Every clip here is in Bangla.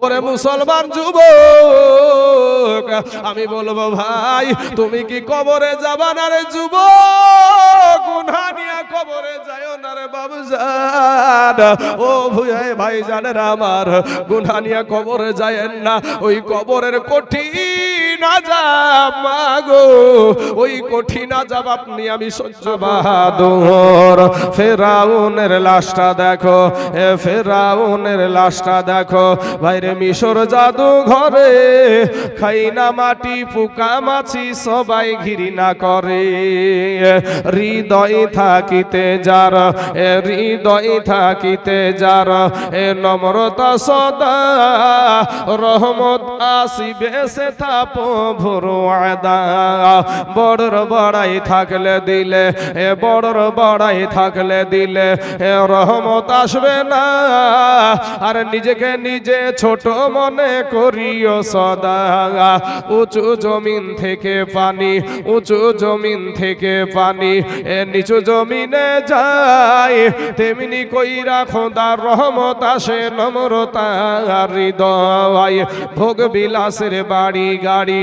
ওরে মুসলমান যুবক, আমি বলবো ভাই তুমি কি কবরে যাবা না রে যুবক? গুনাহ নিয়ে কবরে যাও না রে বাবুজান। ও ভুয়ায় ভাই জানেন আমার, গুনাহ নিয়ে কবরে যায়েন না। ওই কবরের কঠিন আযাব মাগো, ওই কঠিন আযাব আপনি আমি সহ্য বাহাদুর। ফেরাউনের লাশটা দেখো, ফেরাউনের লাশটা দেখো ভাইরে, মিশর জাদু ঘরে খাইনা মাটি পোকা মাছি সবাই ঘৃণা করে। হৃদয় থাকিতে যার, হৃদয় থাকিতে যার নম্রতা সদা, রহমত আসিবে সে থা প্রভুর ওয়াদা। বড়র বড়াই থাকলে দিলে, বড়র বড়াই থাকলে দিলে রহমত আসবে না। আর নিজেকে নিজে ছোট মনে করিও সদা। উঁচু জমিন থেকে পানি, উঁচু জমিন থেকে পানি নিচু জমিনে যায়, তেমনি কইরা খোদার রহমত আসে নম্রতা হৃদয়। ভোগ বিলাসের বাড়ি গাড়ি,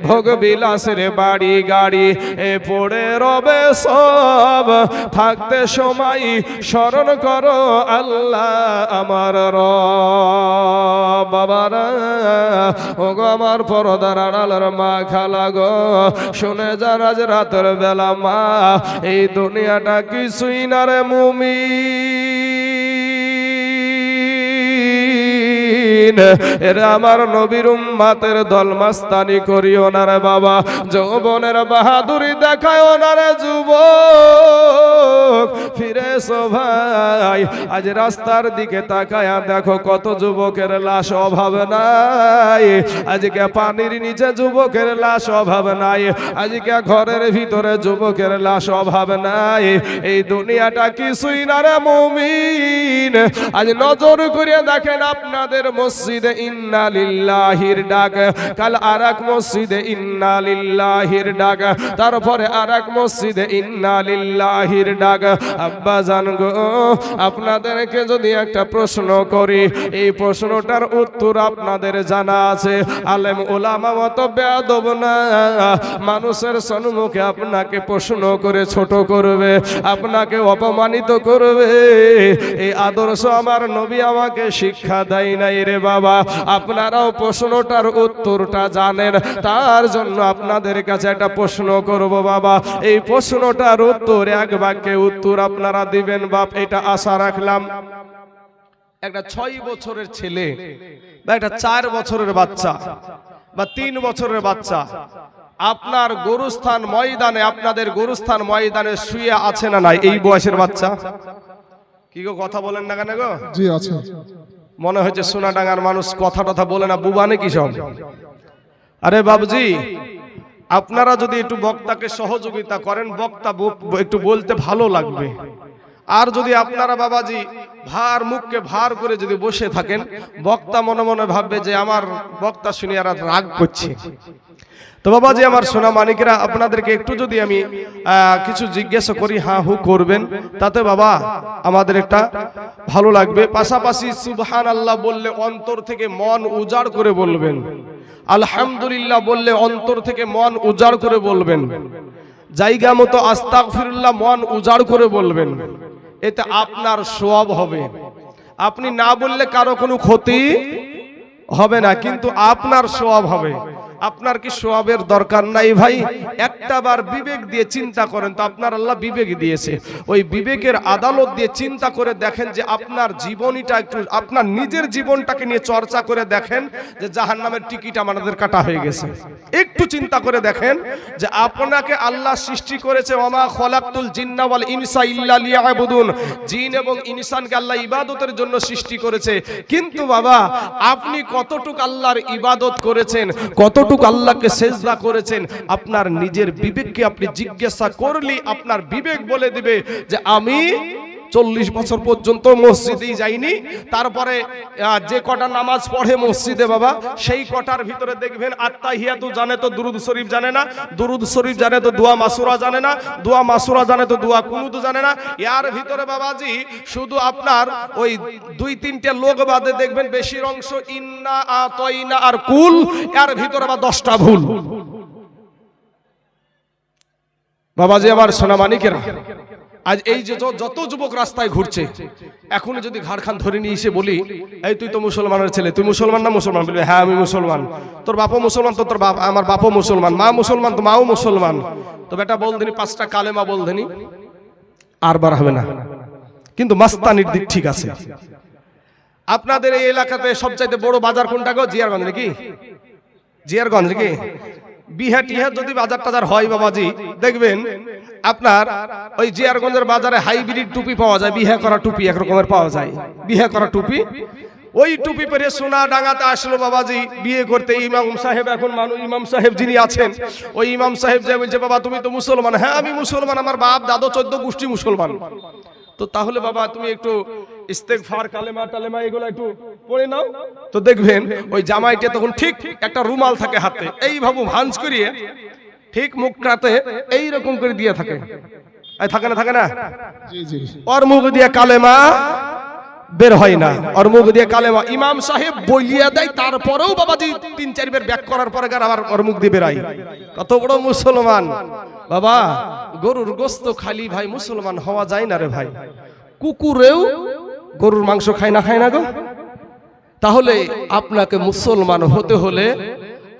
ভোগ বিলাসের বাড়ি গাড়ি পড়ে রবে সব, থাকতে সময় স্মরণ করো আল্লাহ আমার রব। বাবারা ও গো আমার পরদার আড়ালের মা খালা গো, শুনে যান আজ রাতের বেলা মা, এই দুনিয়াটা কিছুই না রে মুমিন। এরা আমার নবীর উম্মতের দল মাস্তানি করিও না রে বাবা, যৌবনের বাহাদুরি দেখায়ও না রে যুবক। ফিরে এসো ভাই, আজ রাস্তার দিকে তাকায়া দেখো কত যুবকের লাশ অভাব নাই। আজকে পানির নিচে যুবকের লাশ অভাব নাই, আজকে ঘরের ভিতরে যুবকের লাশ অভাব নাই। এই দুনিয়াটা কিছুই না রে মুমিন। আজ নজর করে দেখেন আপনাদের মসজিদে ইন্না লিল্লাহির ডাক, কাল আরেক মসজিদে ইন্না লিল্লাহির ডাক, তারপরে আরেক মসজিদে ইন্না লিল্লাহির ডাক। আব্বা জান গো, আপনাদেরকে যদি একটা প্রশ্ন করি, এই প্রশ্নটার উত্তর আপনাদের জানা আছে। আলেম ওলামা মত বেয়াদব না, মানুষের সম্মুখে আপনাকে প্রশ্ন করে ছোট করবে, আপনাকে অপমানিত করবে। এই আদর্শ আমার নবী আমাকে শিক্ষা দেয় নাই রে বাবা। আপনারাও প্রশ্নটার উত্তরটা জানেন, তার জন্য আপনাদের কাছে একটা প্রশ্ন করব বাবা। এই প্রশ্নটার উত্তর এক বাক্যে উত্তর আপনারা দিবেন বাপ, এটা আশা রাখলাম। একটা 6 বছরের ছেলে বা একটা 4 বছরের বাচ্চা বা 3 বছরের বাচ্চা আপনার গরুস্থান ময়দানে, আপনাদের গরুস্থান ময়দানে শুয়ে আছে না নাই? এই বয়সের বাচ্চা কি গো, কথা বলেন না কেন গো? জি আছে। মনে হচ্ছে সোনাডাঙ্গার মানুষ কথা টথা বলে না, বুবা নাকি সব? আরে বাবুজি, আপনারা যদি একটু বক্তাকে সহযোগিতা করেন, বক্তা একটু বলতে ভালো লাগবে। আর যদি আপনারা বাবাজি ভার মুখকে ভার করে যদি বসে থাকেন, বক্তা মনে মনে ভাববে যে আমার বক্তা শুনে আর রাগ করছে। তো বাবাজি আমার সোনা মানিকেরা, আপনাদেরকে একটু যদি আমি কিছু জিজ্ঞাসা করি, হ্যাঁ হু করবেন, তাতে বাবা আমাদের একটা ভালো লাগবে। পাশাপাশি সুবহানাল্লাহ বললে অন্তর থেকে মন উজাড় করে বলবেন, আলহামদুলিল্লাহ বললে অন্তর থেকে মন উজাড় করে বলবেন, জায়গা মতো আস্তাগফিরুল্লাহ মন উজাড় করে বলবেন। এতে আপনার সওয়াব হবে। আপনি না বললে কারো কোনো ক্ষতি হবে না, কিন্তু আপনার সওয়াব হবে। আপনার কি সওয়াবের দরকার নাই ভাই? একটা বার বিবেক দিয়ে চিন্তা করেন তো, আপনার আল্লাহ বিবেক দিয়েছে, ওই বিবেকের আদালত দিয়ে চিন্তা করে দেখেন যে আপনার জীবনীটা একটু, আপনার নিজের জীবনটাকে নিয়ে চর্চা করে দেখেন যে জাহান্নামের টিকিট আমাদের কাটা হয়ে গেছে। একটু চিন্তা করে দেখেন যে আপনাকে আল্লাহ সৃষ্টি করেছে, ওমা খলাকতুল জিন্না ওয়াল ইনসা ইল্লা লিয়াবুদুন, জিন এবং ইনসানকে আল্লাহ ইবাদতের জন্য সৃষ্টি করেছে। কিন্তু বাবা আপনি কতটুকু আল্লাহর ইবাদত করেছেন, কতটুকু আল্লাহকে সেজদা করেছেন? আপনার নিজের বিবেককে আপনি জিজ্ঞাসা করলে আপনার বিবেক বলে দিবে যে আমি 40 বছর পর্যন্ত মসজিদেই যায়নি, তারপরে যে কটা নামাজ পড়ে মসজিদে বাবা, সেই কটার ভিতরে দেখবেন আত্তাহিয়াতু জানে তো দুরুদ শরীফ জানে না, দুরুদ শরীফ জানে তো দোয়া মাসুরা জানে না, দোয়া মাসুরা জানে তো দোয়া কুনুত জানে না। এর ভিতরে বাবাজি শুধু আপনার ওই 2-3টে লোক বাদে দেখবেন বেশির অংশ ইন্না আতাইনা আর কুল, এর ভিতরে আবার 10টা ভুল। বাবাজি আমার সোনা মানিকেরা, আজ এই যে যত যুবক রাস্তায় ঘুরছে, এখন যদি ঘাড়খান ধরে নিয়ে এসে বলি, এই তুই তো মুসলমানের ছেলে, তুই মুসলমান না? মুসলমান। বলবে হ্যাঁ আমি মুসলমান। তোর বাপও মুসলমান? তো তোর বাপ, আমার বাপও মুসলমান। মা মুসলমান? তো মাও মুসলমান। তো বেটা বল দিনি 5টা কালেমা বল দিনি, আর বার হবে না। কিন্তু মাস্তানির দিক ঠিক আছে। আপনাদের এই এলাকাতে সবচাইতে বড় বাজার কোনটা গো? জিয়ারগঞ্জ নাকি? জিয়ারগঞ্জ নাকি? বিহা টিহা যদি বাজার টাজার হয় বাবাজি, দেখবেন আপনার ওই জিয়ারগঞ্জের বাজারে হাইব্রিড টুপি পাওয়া যায়, বিহা করা টুপি এক রকমের পাওয়া যায়, বিহা করা টুপি। ওই টুপি পরে সোনা ডাঙ্গাতে আসলো বাবাজি বিয়ে করতে। ইমাম সাহেব, এখন মানুষ ইমাম সাহেব যিনি আছেন, ওই ইমাম সাহেব যে বলছে বাবা তুমি তো মুসলমান। হ্যাঁ আমি মুসলমান, আমার বাপ দাদু 14 গোষ্ঠী মুসলমান। তো তাহলে বাবা তুমি একটু ইস্তেগফার কালেমা টালেমা এগুলো একটু পড়ে নাও। তো দেখবেন ওই জামাইটা তখন ঠিক একটা রুমাল থাকে হাতে, এইভাবে ভাঁজ করিয়ে ঠিক মুখটাতে এইরকম করে দিয়ে থাকে। থাকে না? থাকে না? ওর মুখ দিয়ে কালেমা বের হয় না, ওর মুখ দিয়ে কালেমা ইমাম সাহেব বলিয়া দেয়, তারপরেও বাবাজি 3-4 বার ব্যাক করার পরে আবার ওর মুখ দিয়ে বেরাই। কত বড় মুসলমান বাবা! গরুর গোস্ত খালি ভাই মুসলমান হওয়া যায় না রে ভাই। কুকুরেও গরুর মাংস খায় না, খায় না গো? তাহলে আপনাকে মুসলমান হতে হলে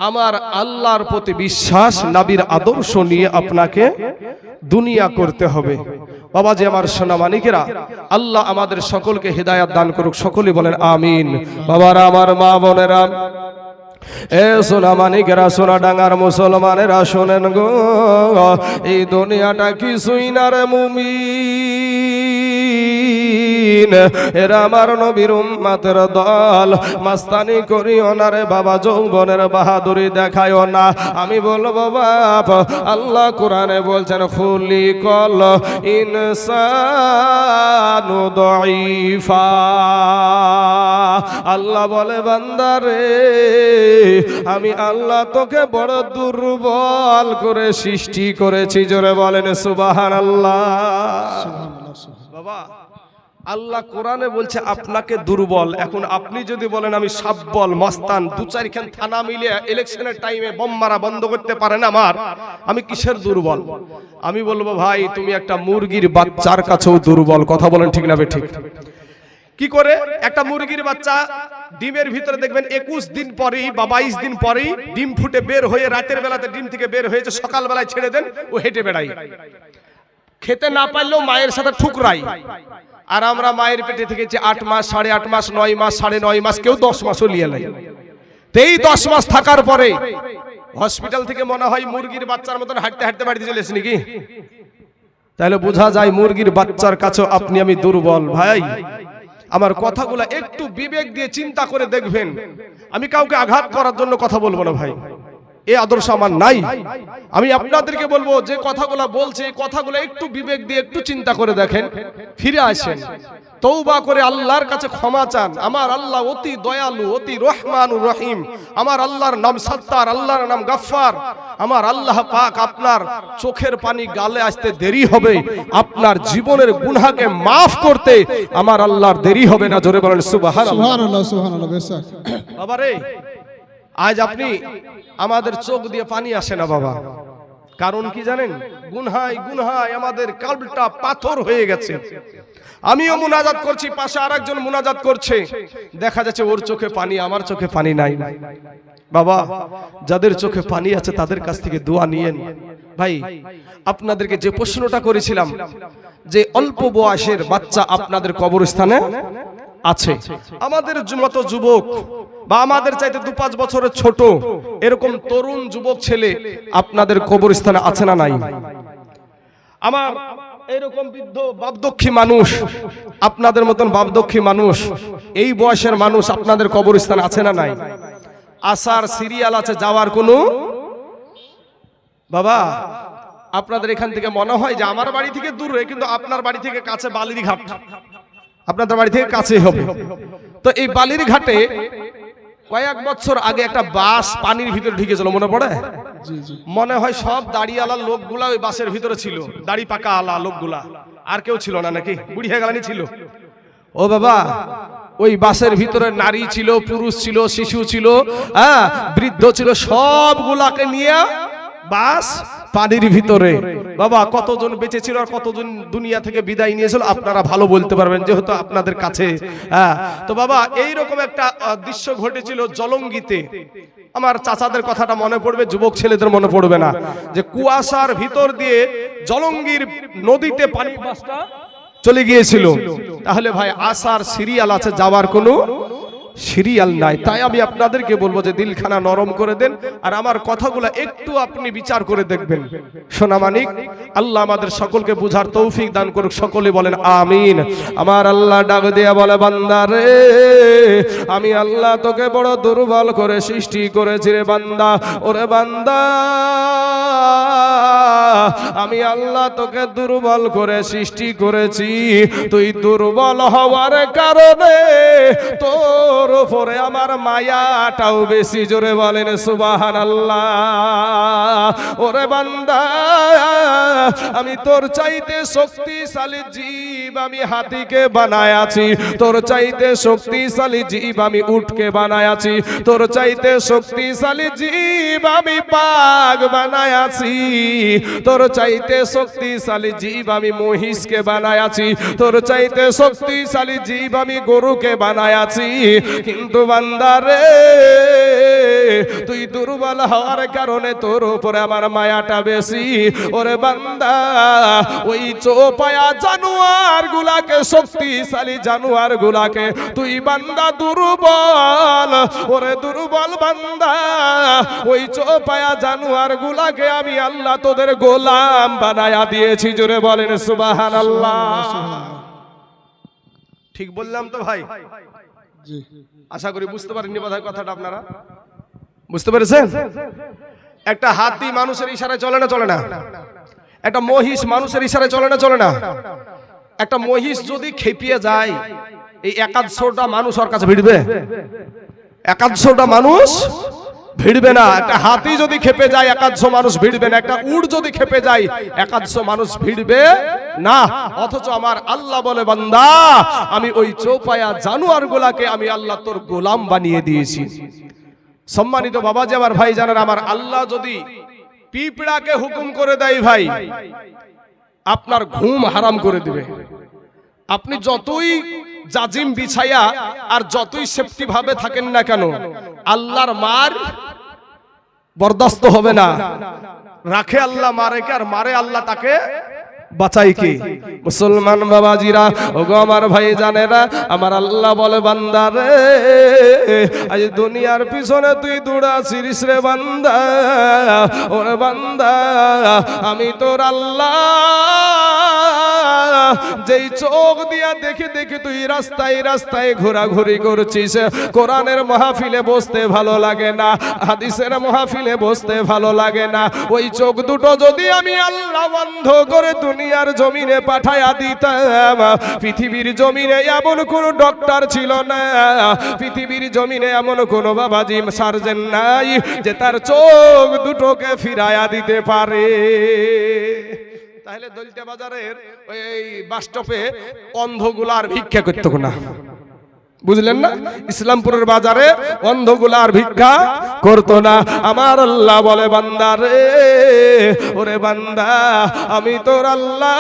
আমার আল্লাহর প্রতি বিশ্বাস, নবীর আদর্শ নিয়ে আপনাকে দুনিয়া করতে হবে। বাবাজি আমার সোনা মানিকেরা, আল্লাহ আমাদের সকলকে হিদায়াত দান করুক, সকলে বলেন আমিন। বাবারা, আমার মা বোনেরা, এ সোনা মানিকেরা, সোনা ডাঙ্গার মুসলমানেরা শোনেন গো, এই দুনিয়াটা কিছুই না রে মুমিন, এরা আমার নবীর উম্মতের দল। মাস্তানি করিও না রে বাবা, যৌবনের বাহাদুরি দেখায়ও না। আমি বলবো বাপ, আল্লাহ কোরআনে বলছেন খুলিকাল ইনসানু দাঈফা। আল্লাহ বলে বান্দারে, আমি আল্লাহ তোকে বড় দুর্বল করে সৃষ্টি করেছি। জোরে বলেন সুবহানাল্লাহ। বাবা, আল্লাহ কোরআনে বলছে আপনাকে দুর্বল। এখন আপনি যদি বলেন আমি সাব্বল মস্তান, 2-4 খান থানা মিলে ইলেকশনের টাইমে বোম মারা বন্ধ করতে পারেন আমার, আমি কিসের দুর্বল? আমি বলবো ভাই তুমি একটা মুরগির বাচ্চার কাছেও দুর্বল। কথা বলেন ঠিক না ঠিক? কি করে একটা মুরগির বাচ্চা ডিমের ভিতরে দেখবেন 21 দিন পরেই বা 22 দিন পরেই ডিম ফুটে বের হয়ে, রাতের বেলাতে ডিম থেকে বের হয়েছে, সকাল বেলায় ছেড়ে দেন, ও হেঁটে বেড়ায়, খেতে না পারলেও মায়ের সাথে ঠুকরাই। আর আমরা মায়ের পেটে থেকেছি 8 মাস, 8.5 মাস, 9 মাস, 9.5 মাস, কেউ 10 মাসও নিয়ে নেয়। তো এই 10 মাস থাকার পরে হসপিটাল থেকে মনে হয় মুরগির বাচ্চার মতন হাঁটতে হাঁটতে বাড়িতে চলে এসে নাকি? তাহলে বোঝা যায় মুরগির বাচ্চার কাছেও আপনি আমি দুর্বল। ভাই আমার কথাগুলো একটু বিবেক দিয়ে চিন্তা করে দেখবেন। আমি কাউকে আঘাত করার জন্য কথা বলবো না ভাই, এই আদর্শ আমার নাই। আমি আপনাদেরকে বলবো যে কথাগুলো বলছে, এই কথাগুলো একটু বিবেক দিয়ে একটু চিন্তা করে দেখেন, ফিরে আসেন, তওবা করে আল্লাহর কাছে ক্ষমা চান। আমার আল্লাহ অতি দয়ালু, অতি রহমানুর রহিম। আমার আল্লাহর নাম সাত্তার, আল্লাহর নাম গাফফার। আমার আল্লাহ পাক আপনার চোখের পানি গালে আসতে দেরি হবে, আপনার জীবনের গুনাহকে মাফ করতে আমার আল্লাহর দেরি হবে না। জোরে বলেন সুবহানাল্লাহ। সুবহানাল্লাহ, সুবহানাল্লাহ। বেশক বাবা রে, আজ আপনি আমাদের চোখ দিয়ে পানি আসে না বাবা, কারণ কি জানেন? গুনহায় গুনহায় আমাদের কলবটা পাথর হয়ে গেছে। আমিও মুনাজাত করছি, পাশে আরেকজন মুনাজাত করছে, দেখা যাচ্ছে ওর চোখে পানি, আমার চোখে পানি নাই। বাবা, যাদের চোখে পানি আছে তাদের কাছ থেকে দোয়া নিয়েন। ভাই আপনাদেরকে যে প্রশ্নটা করেছিলাম যে অল্প বয়সের বাচ্চা আপনাদের কবরস্থানে আছে, আমাদের মতো যুবক বা আমাদের চাইতে 2-5 বছরের ছোট এরকম তরুণ যুবক ছেলে আপনাদের কবরস্থানে আছে না নাই? আমার এরকম বৃদ্ধ বাপদক্ষী মানুষ, আপনাদের মতন বাপদক্ষী মানুষ, এই বয়সের মানুষ আপনাদের কবরস্থানে আছে না নাই? আসার সিরিয়াল আছে, যাওয়ার কোনো বাবা আপনাদের এখান থেকে মনে হয় যে আমার বাড়ি থেকে দূরে, কিন্তু আপনার বাড়ি থেকে কাছে বালির ঘাট, আপনাদের বাড়ি থেকে কাছে হবে। তো এই বালির ঘাটে কয়েক বছর আগে একটা বাস পানির ভিতরে ঢুকেছিল, মনে পড়ে? মনে হয় সব দাড়িওয়ালা লোকগুলা ওই বাসের ভিতরে ছিল, দাড়ি পাকা আলা লোকগুলা, আর কেউ ছিল না নাকি? বুড়ি হয়ে গেলানি ছিল। ও বাবা, ওই বাসের ভিতরে নারী ছিল, পুরুষ ছিল, শিশু ছিল, হ্যাঁ, বৃদ্ধ ছিল, সবগুলাকে নিয়ে বাস পানির ভিতরে। বাবা, কতজন বেঁচে ছিল আর কতজন দুনিয়া থেকে বিদায় নিয়েছিল আপনারা ভালো বলতে পারবেন, যেহেতু আপনাদের কাছে। হ্যাঁ, তো বাবা এইরকম একটা দৃশ্য ঘটেছিল জলঙ্গিতে। আমার চাচাদের কথাটা মনে পড়বে, যুবক ছেলেদের মনে পড়বে না, যে কুয়াশার ভিতর দিয়ে জলঙ্গির নদীতে পানি বাসটা চলে গিয়েছিল। তাহলে ভাই আসার সিরিয়াল আছে, যাওয়ার কোনো সিরিয়াল নাই। তাই আমি আপনাদেরকে বলবো যে দিলখানা নরম করে দেন, আর আমার কথাগুলো একটু আপনি বিচার করে দেখবেন। সোনা মানিক, আল্লাহ আমাদের সকলকে বুঝার তৌফিক দান করুক, সকলে বলেন আমিন। আমার আল্লাহ ডাক দিয়া বলে, বান্দা রে, আমি আল্লাহ তোকে বড় দুর্বল করে সৃষ্টি করেছি রে বান্দা। ওরে বান্দা, আমি আল্লাহ তোকে দুর্বল করে সৃষ্টি করেছি। তুই দুর্বল হওয়ার কারণে তোর উপরে আমার মায়াটাও বেশি। জোরে বলেন সুবহানাল্লাহ। ওরে বান্দা, আমি তোর চাইতে শক্তিশালী জীব আমি হাতিকে বানায় আছি, তোর চাইতে শক্তিশালী জীব আমি উটকে বানায় আছি, তোর চাইতে শক্তিশালী জীব আমি বাঘ বানায় আছি, তোর চাইতে শক্তিশালী জীব আমি মহিষকে বানায় আছি, তোর চাইতে শক্তিশালী জীব আমি গরুকে বানায় আছি। কিন্তু বান্দা রে, তুই দুর্বল হওয়ার কারণে তোর উপরে আমার মায়াটা বেশি। ওরে বান্দা, ওই চোপায়া জানোয়ার গুলাকে, শক্তিশালী জানোয়ার গুলাকে তুই বান্দা দুর্বল। ওরে দুর্বল বান্দা, ওই চোপায়া জানোয়ার গুলাকে আমি আল্লাহ তোদের গোলাম বানায়া দিয়েছি। জোরে বলেন সুবহানাল্লাহ। ঠিক বললাম তো ভাই? আশা করি বুঝতে পারেননি বোধহয় কথাটা, আপনারা বুঝতে পেরেছেন? একটা হাতি মানুষের ইশারায় চলে না চলে না? একটা মহিষ মানুষের ইশারায় চলে না চলে না? একটা মহিষ যদি খেপিয়ে যায়, এই 150টা মানুষ ওর কাছে ভিড়বে? 150টা মানুষ ভিড়বে না। একটা হাতি যদি খেপে যায় 150 মানুষ ভিড়বে না। একটা উট যদি খেপে যায় 150 মানুষ ভিড়বে না। অথচ আমার আল্লাহ বলে, বান্দা, আমি ওই চৌপায়া জানোয়ার গুলাকে আমি আল্লাহ তোর গোলাম বানিয়ে দিয়েছি। সম্মানিত বাবাজি, আমার ভাই জানেন, আমার আল্লাহ যদি পিঁপড়াকে হুকুম করে দেয় ভাই, আপনার ঘুম হারাম করে দিবে। আপনি যতই জাজিম বিছায়া আর যতই সেফটি ভাবে থাকেন না কেন, আল্লাহর মার বরদাস্ত হবে না। রাখে আল্লাহ মারেকে, আর মারে আল্লাহ তাকে বাঁচাই কি? মুসলমান বাবাজিরা, ওগো আমার ভাই জানেরা, আমার আল্লাহ বলে, বান্দা রে, আজ দুনিয়ার পিছনে তুই দৌড়াছিস রে বান্দা। ওরে বান্দা, আমি তোর আল্লাহ যেই চোখ দিয়া দেখে দেখে তুই রাস্তায় রাস্তায় ঘোরাঘুরি করছিস, কোরআনের মাহফিলে বসতে ভালো লাগে না, হাদিসের মাহফিলে বসতে ভালো লাগে না, ওই চোখ দুটো যদি আমি আল্লাহ বন্ধ করে দুনিয়ার জমিনে পাঠায়া দিতাম, পৃথিবীর জমিনে এমন কোন ডক্টর ছিল না, পৃথিবীর জমিনে এমন কোন বাবাজি সার্জন নাই যে তার চোখ দুটোকে ফিরায়া দিতে পারে। তাহলে দলটা বাজারের ওই বাস স্টপে অন্ধগুলার ভিক্ষা করতে না, বুঝলেন না? ইসলামপুরের বাজারে অন্ধগুলার ভিক্ষা করতো না। আমার আল্লাহ বলে, বান্দা রে, ওরে বান্দা, আমি তোর আল্লাহ,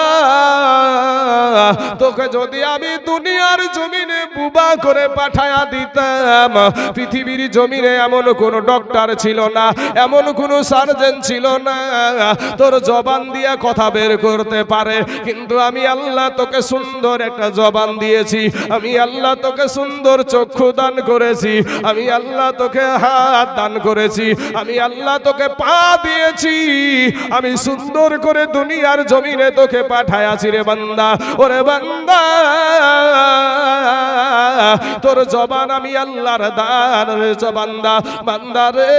তোকে যদি আমি দুনিয়ার জমিনে বুবা করে পাঠায়া দিতাম, পৃথিবীর জমিনে এমন কোন ডক্টর ছিল না, এমন কোন সার্জন ছিল না তোর জবান দিয়ে কথা বের করতে পারে। কিন্তু আমি আল্লাহ তোকে সুন্দর একটা জবান দিয়েছি, আমি আল্লাহ তোকে সুন্দর চক্ষু দান করেছি, আমি আল্লাহ তোকে হাত দান করেছি, আমি আল্লাহ তোকে পা দিয়েছি, আমি সুন্দর করে দুনিয়ার জমিনে তোকে পাঠায়াছি রে বান্দা। ওরে বান্দা, তোর জবান আমি আল্লাহর দান রে বান্দা, বান্দা রে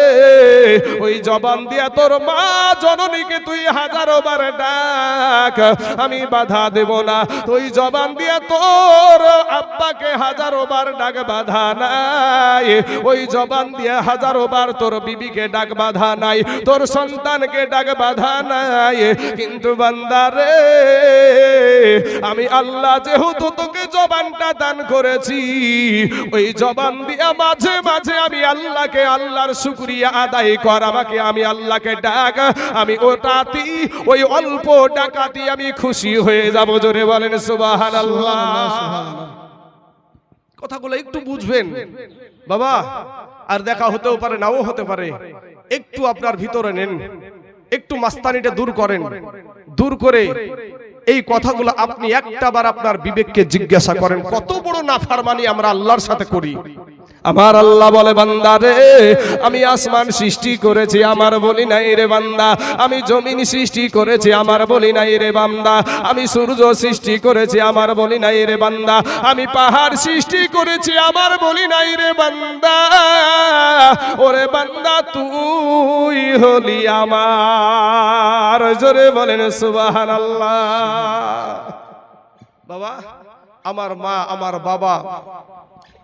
ওই জবান দিয়া তোর মা জননীকে তুই হাজারো বার ডাক, আমি বাধা দেব না। তুই জবান দিয়া তোর আব্বাকে হাজারো বার ডাক, বাধা নাই। ওই জবান দিয়া হাজারো বার তোর বিবিকে ডাক, বাধা নাই। তোর সন্তানকে ডাক, বাধা নাই। কিন্তু বান্দা রে আমি আল্লাহ যেহেতু তোকে জবানটা দান করেছি, ওই জবান দিয়া মাঝে মাঝে আমি আল্লাহকে, আল্লাহর শুকরিয়া আদায় কর। আমাকে আমি আল্লাহকে ডাক, আমি ওটাতেই ওই অল্প ডাকাতি আমি খুশি হয়ে যাব। জোরে বলেন সুবহানাল্লাহ। কথাগুলো একটু বুঝবেন বাবা, আর দেখা হতেও পারে নাও হতে পারে। একটু আপনার ভিতরে নেন, একটু মাস্তানিটা দূর করেন, দূর করে এই কথাগুলো আপনি একটাবার আপনার বিবেককে জিজ্ঞাসা করেন, কত বড় নাফরমানি আমরা আল্লাহর সাথে করি। আমার আল্লাহ বলে বান্দা রে আমি আসমান সৃষ্টি করেছি, আমার বলি নাই রে বান্দা। আমি জমিন সৃষ্টি করেছি, আমার বলি নাই রে বান্দা। আমি সূর্য সৃষ্টি করেছি, আমার বলি নাই রে বান্দা। আমি পাহাড় সৃষ্টি করেছি, আমার বলি নাই রে বান্দা। ওরে বান্দা তুই হলি আমার। জোরে বলেন সুবহানাল্লাহ। বাবা, আমার মা আমার বাবা,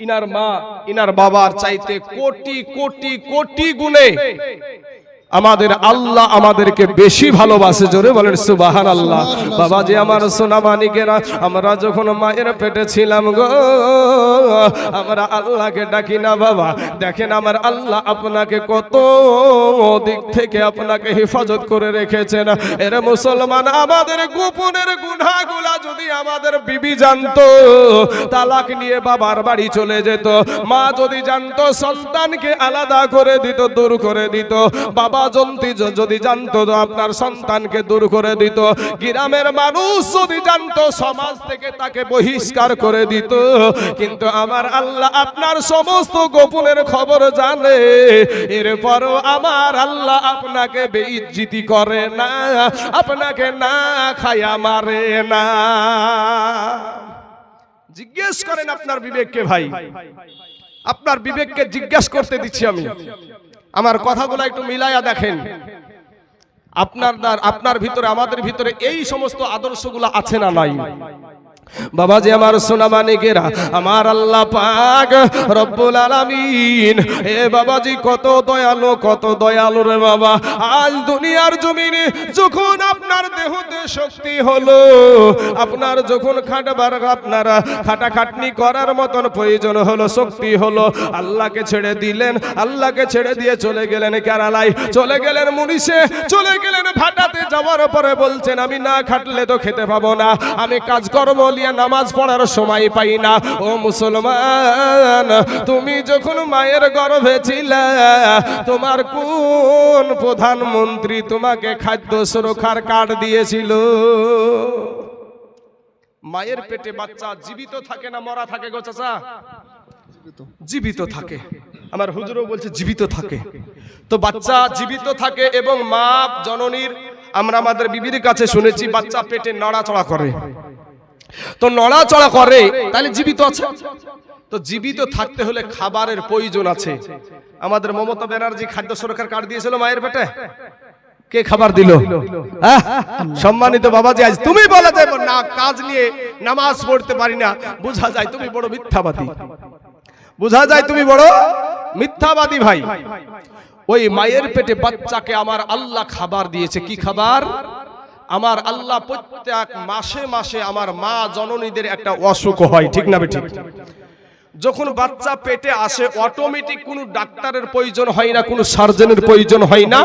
ইনার মা ইনার বাবার চাইতে কোটি কোটি কোটি গুণে আমাদের আল্লাহ আমাদেরকে বেশি ভালোবাসে। জোরে বলেন সুবহানাল্লাহ। বাবা যে আমার সোনা মানিকেরা, আমরা যখন মায়ের পেটে ছিলাম গো, আমরা আল্লাহকে ডাকি না বাবা। দেখেন আমার আল্লাহ আপনাকে কত দিক থেকে আপনাকে হেফাজত করে রেখেছেন। এর মুসলমান, আমাদের গোপনের গুনাহগুলা যদি আমাদের বিবি জানতো, তালাক নিয়ে বাবার বাড়ি চলে যেত। মা যদি জানতো, সন্তানকে আলাদা করে দিত, দূর করে দিত। বাবা যদি জানতো, আপনার সন্তানকে দূর করে দিত। গ্রামের মানুষ যদি জানতো, সমাজ থেকে তাকে বহিষ্কার করে দিত। কিন্তু আমার আল্লাহ আপনার সমস্ত গোপনের খবর জানে। এরপরও আমার আল্লাহ আপনাকে বেইজ্জতি করে না, আপনাকে না খায়া মারে না। জিজ্ঞেস করেন আপনার বিবেককে ভাই, আপনার বিবেককে জিজ্ঞাসা করতে দিচ্ছি আমি। আমার কথাগুলো একটু মিলায়া দেখেন, আপনার ভিতরে আমাদের ভিতরে এই সমস্ত আদর্শগুলো আছে না নাই? বাবাজি আমার সোনা মানিকেরা, আমার আল্লাহ পাক রব্বুল আলামিন এ বাবাজি কত দয়ালু, কত দয়ালু রে বাবা। আজ দুনিয়ার জমিনে যখন আপনার দেহতে শক্তি হলো, আপনার যখন আপনারা খাটাখাটনি করার মতন প্রয়োজন হলো, শক্তি হলো, আল্লাহকে ছেড়ে দিলেন। আল্লাহকে ছেড়ে দিয়ে চলে গেলেন কেরালায়, চলে গেলেন মুনিশে, চলে গেলেন ভাটাতে। যাওয়ার পরে বলছেন আমি না খাটলে তো খেতে পাবো না, আমি কাজকর্ম নামাজ পড়ার সময় পাই না। ও মুসলমান, তুমি যখন মায়ের গর্ভে ছিলে, তোমার কোন প্রধানমন্ত্রী তোমাকে খাদ্য সুরক্ষার কার্ড দিয়েছিল? মায়ের পেটে বাচ্চা জীবিত থাকে না মরা থাকে গো চাচা? জীবিত থাকে। আমার হুজুরও বলছে জীবিত থাকে। তো বাচ্চা জীবিত থাকে এবং মা জননীর, আমরা আমাদের বিবির কাছে শুনেছি, বাচ্চা পেটে নড়াচড়া করে। তো নড়াচড়া করে, তাহলে জীবিত আছে। তো জীবিত থাকতে হলে খাবারের প্রয়োজন আছে। আমাদের মমতা ব্যানার্জি খাদ্য সুরক্ষার কার্ড দিয়েছিল মায়ের পেটে, কে খাবার দিল? সম্মানিত বাবাজি, আজ তুমি বলা যায় না কাজ নিয়ে নামাজ পড়তে পারি না, বোঝা যায় তুমি বড় মিথ্যাবাদী, বোঝা যায় তুমি বড় মিথ্যাবাদী ভাই। ওই মায়ের পেটে বাচ্চাকে আমার আল্লাহ খাবার দিয়েছে। কি খাবার? আমার আল্লাহ প্রত্যেক মাসে মাসে আমার মা জননীদের একটা অসুখ হয়, ঠিক না বেঠিক? যখন বাচ্চা পেটে আসে অটোমেটিক কোনো ডাক্তারের প্রয়োজন হয় না, কোনো সার্জনের প্রয়োজন হয় না,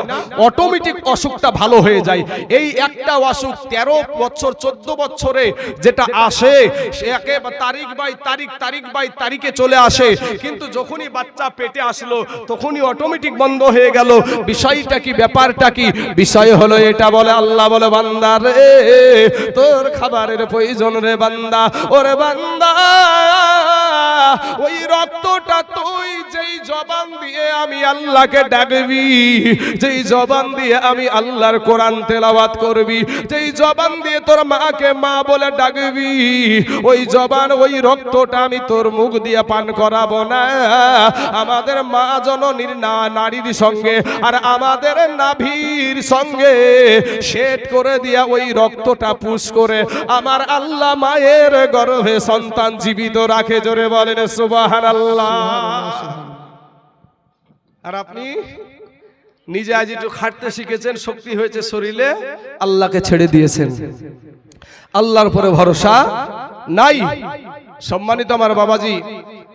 অটোমেটিক অসুখটা ভালো হয়ে যায়। এই একটা অসুখ 13 বছর 14 বছরে যেটা আসে, সে একেবারে তারিখ বাই তারিখে চলে আসে। কিন্তু যখনই বাচ্চা পেটে আসলো তখনই অটোমেটিক বন্ধ হয়ে গেল। বিষয়টা কি, ব্যাপারটা কি? বিষয় হলো এটা, বলে আল্লাহ বলে বান্দা রে তোর খাবারের প্রয়োজন রে বান্দা, ওরে বান্দা ওই রক্তটা তুই যেই জবান দিয়ে আমি আল্লাহকে ডাকবি, যেই জবান দিয়ে আমি আল্লাহর কোরআন তেলাওয়াত করবি, যেই জবান দিয়ে তোর মাকে মা বলে ডাকবি, ওই জবান ওই রক্তটা আমি তোর মুখ দিয়ে পান করাবো না। আমাদের মা জননীর নারীর সঙ্গে আর আমাদের নাভির সঙ্গে শেড করে দিয়া ওই রক্তটা পুশ করে আমার আল্লাহ মায়ের গর্ভে সন্তান জীবিত রাখে। জোরে বলেন সুবহানাল্লাহ। আর আপনি নিজে আজ একটু খাটতে শিখেছেন, শক্তি হয়েছে শরীরে, আল্লাহকে ছেড়ে দিয়েছেন, আল্লাহর পরে ভরসা নাই। সম্মানিত আমার বাবাজি,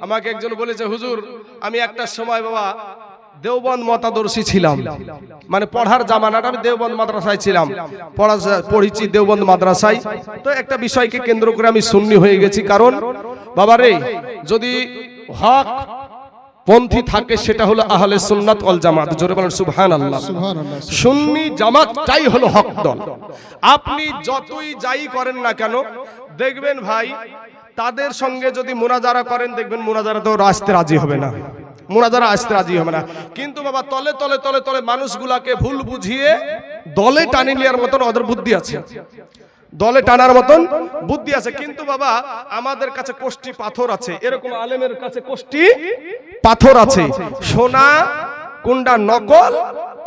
আমাকে একজন বলেছে, হুজুর আমি একটা সময় বাবা দেওবন্দ মতাদর্শী ছিলাম, মানে পড়ার জামানাটা আমি দেওবন্দ মাদ্রাসায় ছিলাম, পড়েছি দেওবন্দ মাদ্রাসায়। তো একটা বিষয়কে কেন্দ্র করে আমি সুন্নি হয়ে গেছি। কারণ বাবারে, যদি হক পন্থী থাকে সেটা হলো আহলে সুন্নাত ওয়াল জামাত। জোরে বলেন সুবহানাল্লাহ। সুন্নি জামাতটাই হলো হক দল। আপনি যতই যাই করেন না কেন, দেখবেন ভাই তাদের সঙ্গে যদি মুনাজারা করেন, দেখবেন মুনাজারা তো আসতে রাজি হবে না, মুনাজারা আসতে রাজি হবে না। কিন্তু বাবা তলে তলে তলে তলে মানুষগুলাকে ভুল বুঝিয়ে দলে টানি নেওয়ার মতন ওদের বুদ্ধি আছে, দলে টানার মতন বুদ্ধি আছে। কিন্তু বাবা আমাদের কাছে কোষ্টি পাথর আছে, এরকম আলেমের কাছে কোষ্টি পাথর আছে। সোনা কোনটা নকল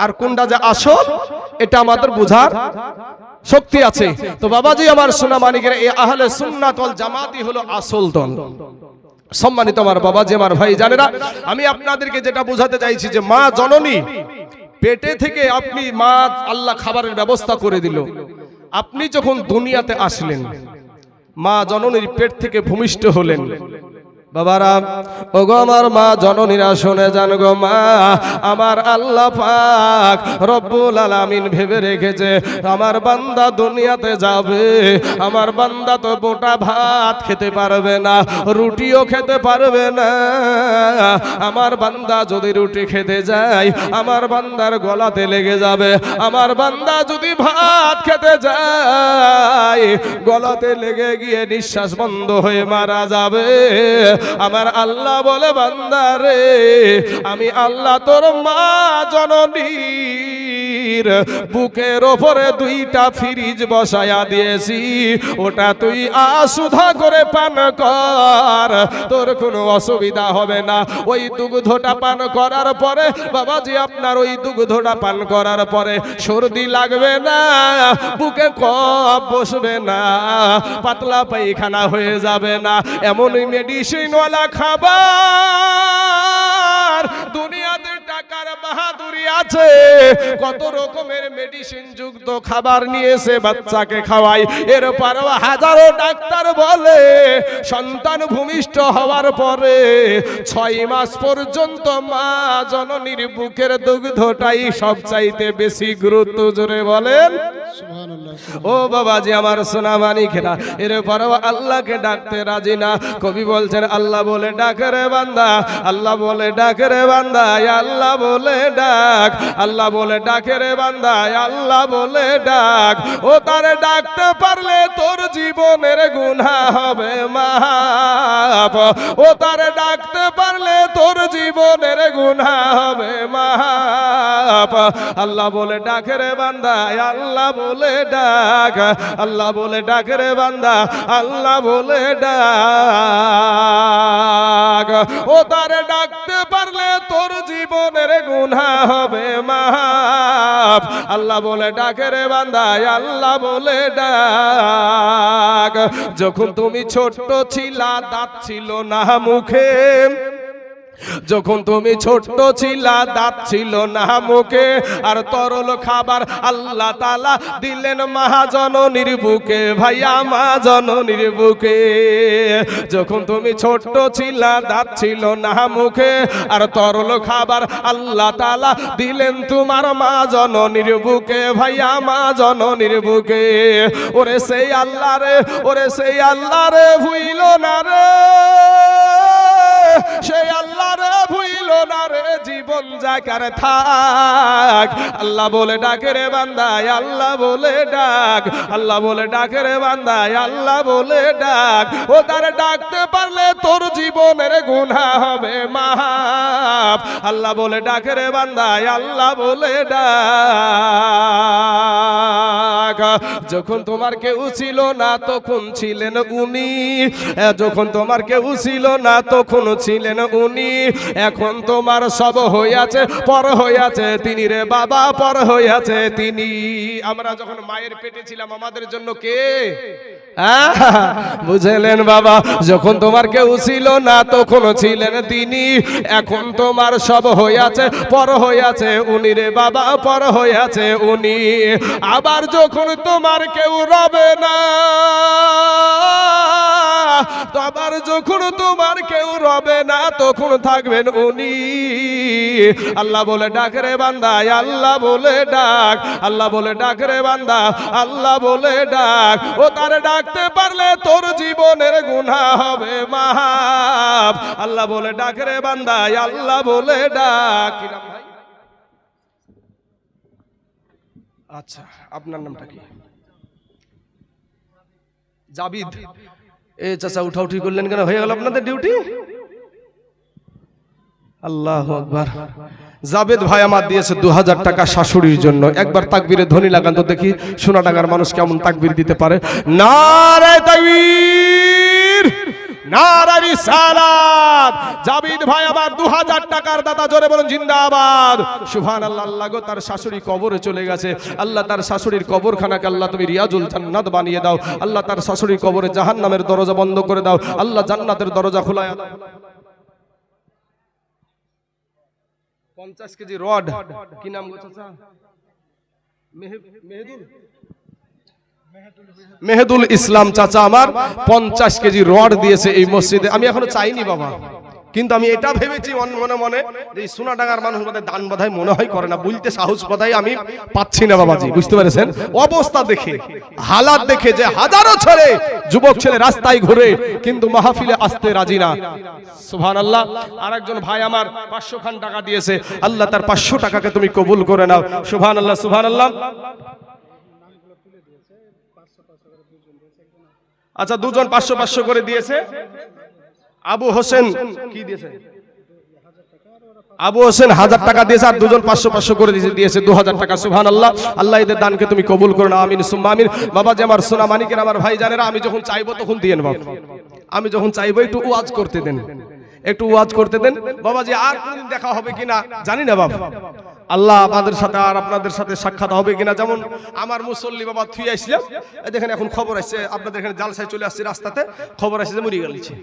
আর কোনটা যে আসল, এটা আমাদের বোঝার শক্তি আছে। তো বাবাজি আমার সোনা মানিকেরা, এই আহলে সুন্নাত ওয়াল জামাতই হলো আসল দল। সম্মানিত আমার বাবাজি আমার ভাই জানেরা, আমি আপনাদেরকে যেটা বোঝাতে চাইছি যে মা জননী পেটে থেকে আপনি মা আল্লাহ খাবারের ব্যবস্থা করে দিল, আপনি যখন দুনিয়াতে আসলেন মা জননীর পেট থেকে ভূমিষ্ঠ হলেন। বাবারা, ওগো আমার মা জননীরা শুনে যান গো মা, আমার আল্লাহ পাক রব্বুল আলামিন ভেবে রেখেছে আমার বান্দা দুনিয়াতে যাবে, আমার বান্দা তো মোটা ভাত খেতে পারবে না, রুটিও খেতে পারবে না। আমার বান্দা যদি রুটি খেতে যায় আমার বান্দার গলাতে লেগে যাবে, আমার বান্দা যদি ভাত খেতে যায় গলাতে লেগে গিয়ে নিঃশ্বাস বন্ধ হয়ে মারা যাবে। আমার আল্লাহ বলে, বান্দা রে, আমি আল্লাহ তোর মা জননীর বুকের ওপরে দুইটা ফ্রিজ বসায়া দিয়েছি, ওটা তুই আশুধা করে পান কর, তোর কোনো অসুবিধা হবে না। ওই দুগ্ধটা পান করার পরে বাবাজি, আপনার ওই দুগ্ধটা পান করার পরে সর্দি লাগবে না, বুকে কফ বসবে না, পাতলা পায়খানা হয়ে যাবে না। এমনই মেডিসিন খাবার দুনিয়াতে টাকার বাহাদুরি আছে, কত রকমের মেডিসিন যুক্ত খাবার নিয়েছে বাচ্চাকে খাওয়াই। এরপরও হাজারো ডাক্তার বলে সন্তান ভূমিষ্ঠ হওয়ার পরে 6 মাস পর্যন্ত মা জননীর বুকের দুগ্ধটাই সবচাইতে বেশি গুরুত্ব। জোরে বলেন ও বাবাজি আমার সোনা মানিকেরা, এরপরও আল্লাহকে ডাকতে রাজি না। কবি বলছেন, আল্লাহ বলে ডাক রে বান্দা, আল্লাহ বলে ডাক রে বান্দা, আল্লাহ বলে ডাক, আল্লাহ বলে ডাকে রে বান্দা, আল্লাহ বলে ডাক। ও তারে ডাকতে পারলে তোর জীবনের গুনাহ হবে মাফ, ও তারে ডাকতে পারলে তোর জীবনের গুনাহ হবে মাফ। আল্লাহ বলে ডাকে রে বান্দা, আল্লাহ বলে ডাক, আল্লাহ বলে ডাক রে বান্দা, আল্লাহ বলে ডাক। ও তারে ডাকতে পারলে তোর জীবনের গুনাহ হবে মাফ। আল্লাহ বলে ডাকে রে বান্দা, আল্লাহ বলে ডাক। যখন তুমি ছোট্ট ছিলা দাঁত ছিল না মুখে, যখন তুমি ছোট্ট ছিলা দাঁত ছিল না মুখে, আর তরল খাবার আল্লাহ তাআলা দিলেন মা জননীর বুকে, ভাইয়া মা জননীর বুকে। যখন তুমি ছোট্ট ছিলা দাঁত ছিল না মুখে, আর তরল খাবার আল্লাহ তাআলা দিলেন তোমার মা জননীর বুকে, ভাইয়া মা জননীর বুকে। ওরে সেই আল্লাহ রে, ওরে সেই আল্লাহ রে ভুইল না রে, সেই আল্লাহ রে ভুইল না রে, জীবন যাকার থাক। আল্লাহ বলে ডাকে রে বান্দায়, আল্লাহ বলে ডাক, আল্লাহ বলে ডাকে রে বান্দায়, আল্লাহ বলে ডাক। ও তার ডাকতে পারলে তোর জীবনের গুনাহ হবে মাফ। আল্লাহ বলে ডাকে রে বান্দায়, আল্লাহ বলে ডাক। যখন তোমার কেউ ছিল না তখন ছিলেন উনি, যখন তোমার কেউ ছিল না তখন ছিলেন উনি। এখন তোমার সব হইয়াছে, পর হইয়াছে তিনি রে বাবা, পর হইয়াছে তিনি। আমরা যখন মায়ের পেটে ছিলাম আমাদের জন্য কে? বুঝলেন বাবা? যখন তোমার কেউ ছিল না তখন ছিলেন তিনি। এখন তোমার সব হইয়াছে, পর হইয়াছে উনি রে বাবা, পর হইয়াছে উনি। আবার যখন তোমার কেউ রবে না, আবার যখন তোমার কেউ রবে না তখন থাকবেন উনি। আল্লাহ বলে ডাক রে বান্দা, আল্লাহ বলে ডাক, আল্লাহ বলে ডাক রে বান্দা, আল্লাহ বলে ডাক। ও তার ডাকতে পারলে তোর জীবনের গুনাহ হবে মাফ। আল্লাহ বলে ডাক রে বান্দা, আল্লাহ বলে ডাক। কি নাম ভাই? আচ্ছা, আপনার নামটা কি? জাবিদ। এ চাচা উঠাউঠি করলেন কেন? হয়ে গেল আপনাদের ডিউটি? আল্লাহু আকবার। জাবেদ ভাই আমার দিয়েছে 2000 টাকা শাশুড়ির জন্য। একবার তাকবীরে ধ্বনি লাগান তো দেখি সোনাডাঙ্গার মানুষ কেমন তাকবীর দিতে পারে। নারে তাকবীর, নারে রিসালাত। জাবিদ ভাই আবার 2000 টাকার দাতা, জোরে বলুন জিন্দাবাদ। সুবহানাল্লাহ। আল্লাহ গো তার শাশুড়ি কবরে চলে গেছে। আল্লাহ তার শাশুড়ির কবরখানাকে আল্লাহ তুমি রিয়াজুল জান্নাত বানিয়ে দাও। আল্লাহ তার শাশুড়ির কবরে জাহান্নামের দরজা বন্ধ করে দাও। আল্লাহ জান্নাতের দরজা খোলায় দাও। 50 কেজি রড। কি নাম গো চাচা? মেহেদুল ইসলাম চাচা আমার 50 কেজি রড দিয়েছে এই মসজিদে। আমি এখনো চাইনি বাবা, কিন্তু আমি এটা ভেবেছি মনে মনে যে এই সোনাডাঙ্গার মানুষ মধ্যে দান বাধাই মনে হয় করে না, বলতে সাহস বাধাই আমি পাচ্ছি না বাবাজি। বুঝতে পেরেছেন? অবস্থা দেখে, হালাত দেখে যে হাজারো ছেলে, যুবক ছেলে রাস্তায় ঘুরে কিন্তু মাহফিলে আসতে রাজি না। সুবহানাল্লাহ। আরেকজন ভাই আমার 500 খান টাকা দিয়েছে। আল্লাহ তার 500 টাকাকে তুমি কবুল করে নাও। সুবহানাল্লাহ, সুবহানাল্লাহ। আচ্ছা, দুজন 500 করে দিয়েছে। আবু হোসেন কি দিয়েছে? আবু হোসেন 1000 টাকা দিয়েছে, আর দুজন 500 করে দিয়েছে 2000 টাকা। সুবহানাল্লাহ। আল্লাহ এদের দানকে তুমি কবুল করো না। আমিন সুম্মা আমিন। বাবা যে আমার সোনা মানিকের আমার ভাই জানেরা, আমি যখন চাইবো তখন দিয়েন বাবা। আমি যখন চাইবো একটু ওয়াজ করতে দেন, একটু ওয়াজ করতে দেন বাবাজি। আর কোনদিন দেখা হবে কিনা জানি না বাবা। আল্লাহ আমাদের সাথে আর আপনাদের সাথে সাক্ষাৎ হবে কিনা। যেমন আমার মুসল্লি বাবা থুই আসলাম, দেখেন এখন খবর আসছে আপনাদের এখানে জালসায় চলে আসছে, রাস্তাতে খবর আসছে যে মরে গেছে।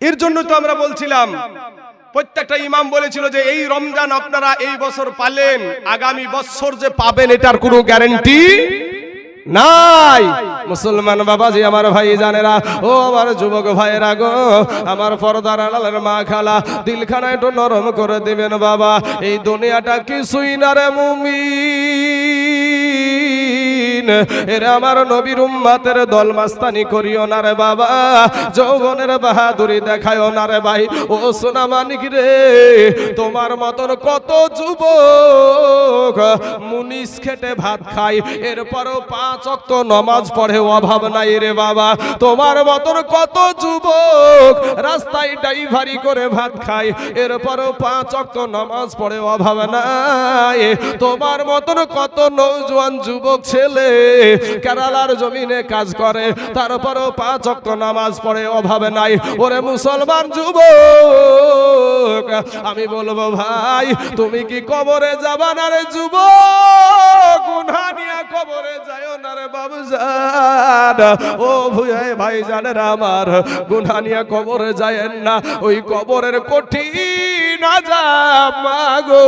এর জন্য তো আমরা বলছিলাম, প্রত্যেকটা ইমাম বলেছিল যে এই রমজান আপনারা এই বছর পালেন, আগামী বছর যে পাবেন এটার কোনো গ্যারান্টি নাই। মুসলমান বাবাজি আমার ভাই জানেরা, ও আমার যুবক ভাইয়েরা গো, আমার পর্দার আড়ালের মা খালা, দিলখানা একটু নরম করে দিবেন বাবা। এই দুনিয়াটা কিছুই না রে মুমিন, এরা আমার নবীর উম্মতের দল মাস্তানি করিও না রে বাবা, যৌবনের বাহাদুরি দেখায়ও না রে ভাই। ও সোনা মানিক রে, তোমার মতন কত যুবক মুনিশ খেটে ভাত খায়, এরপরও 5 ওয়াক্ত নামাজ পড়ে অভাব নাই রে বাবা। তোমার মতন কত যুবক রাস্তায় ড্রাইভারি করে ভাত খায়, এরপরও 5 ওয়াক্ত নামাজ পড়ে অভাব নাই। তোমার মতন কত নওজোয়ান যুবক ছেলে কেরালার জমিনে কাজ করে, তারপরও 5 ওয়াক্ত নামাজ পড়ে অভাব নাই। ওরে মুসলমান যুবক, আমি বলবো ভাই, তুমি কি কবরে যাবা না রে যুবক? গুনাহ নিয়ে কবরে যায়ও না রে বাবুজান। ও ভুয়ায় ভাই জানেন আমার, গুনাহ নিয়ে কবরে যায়েন না। ওই কবরের কঠিন আযাব মাগো,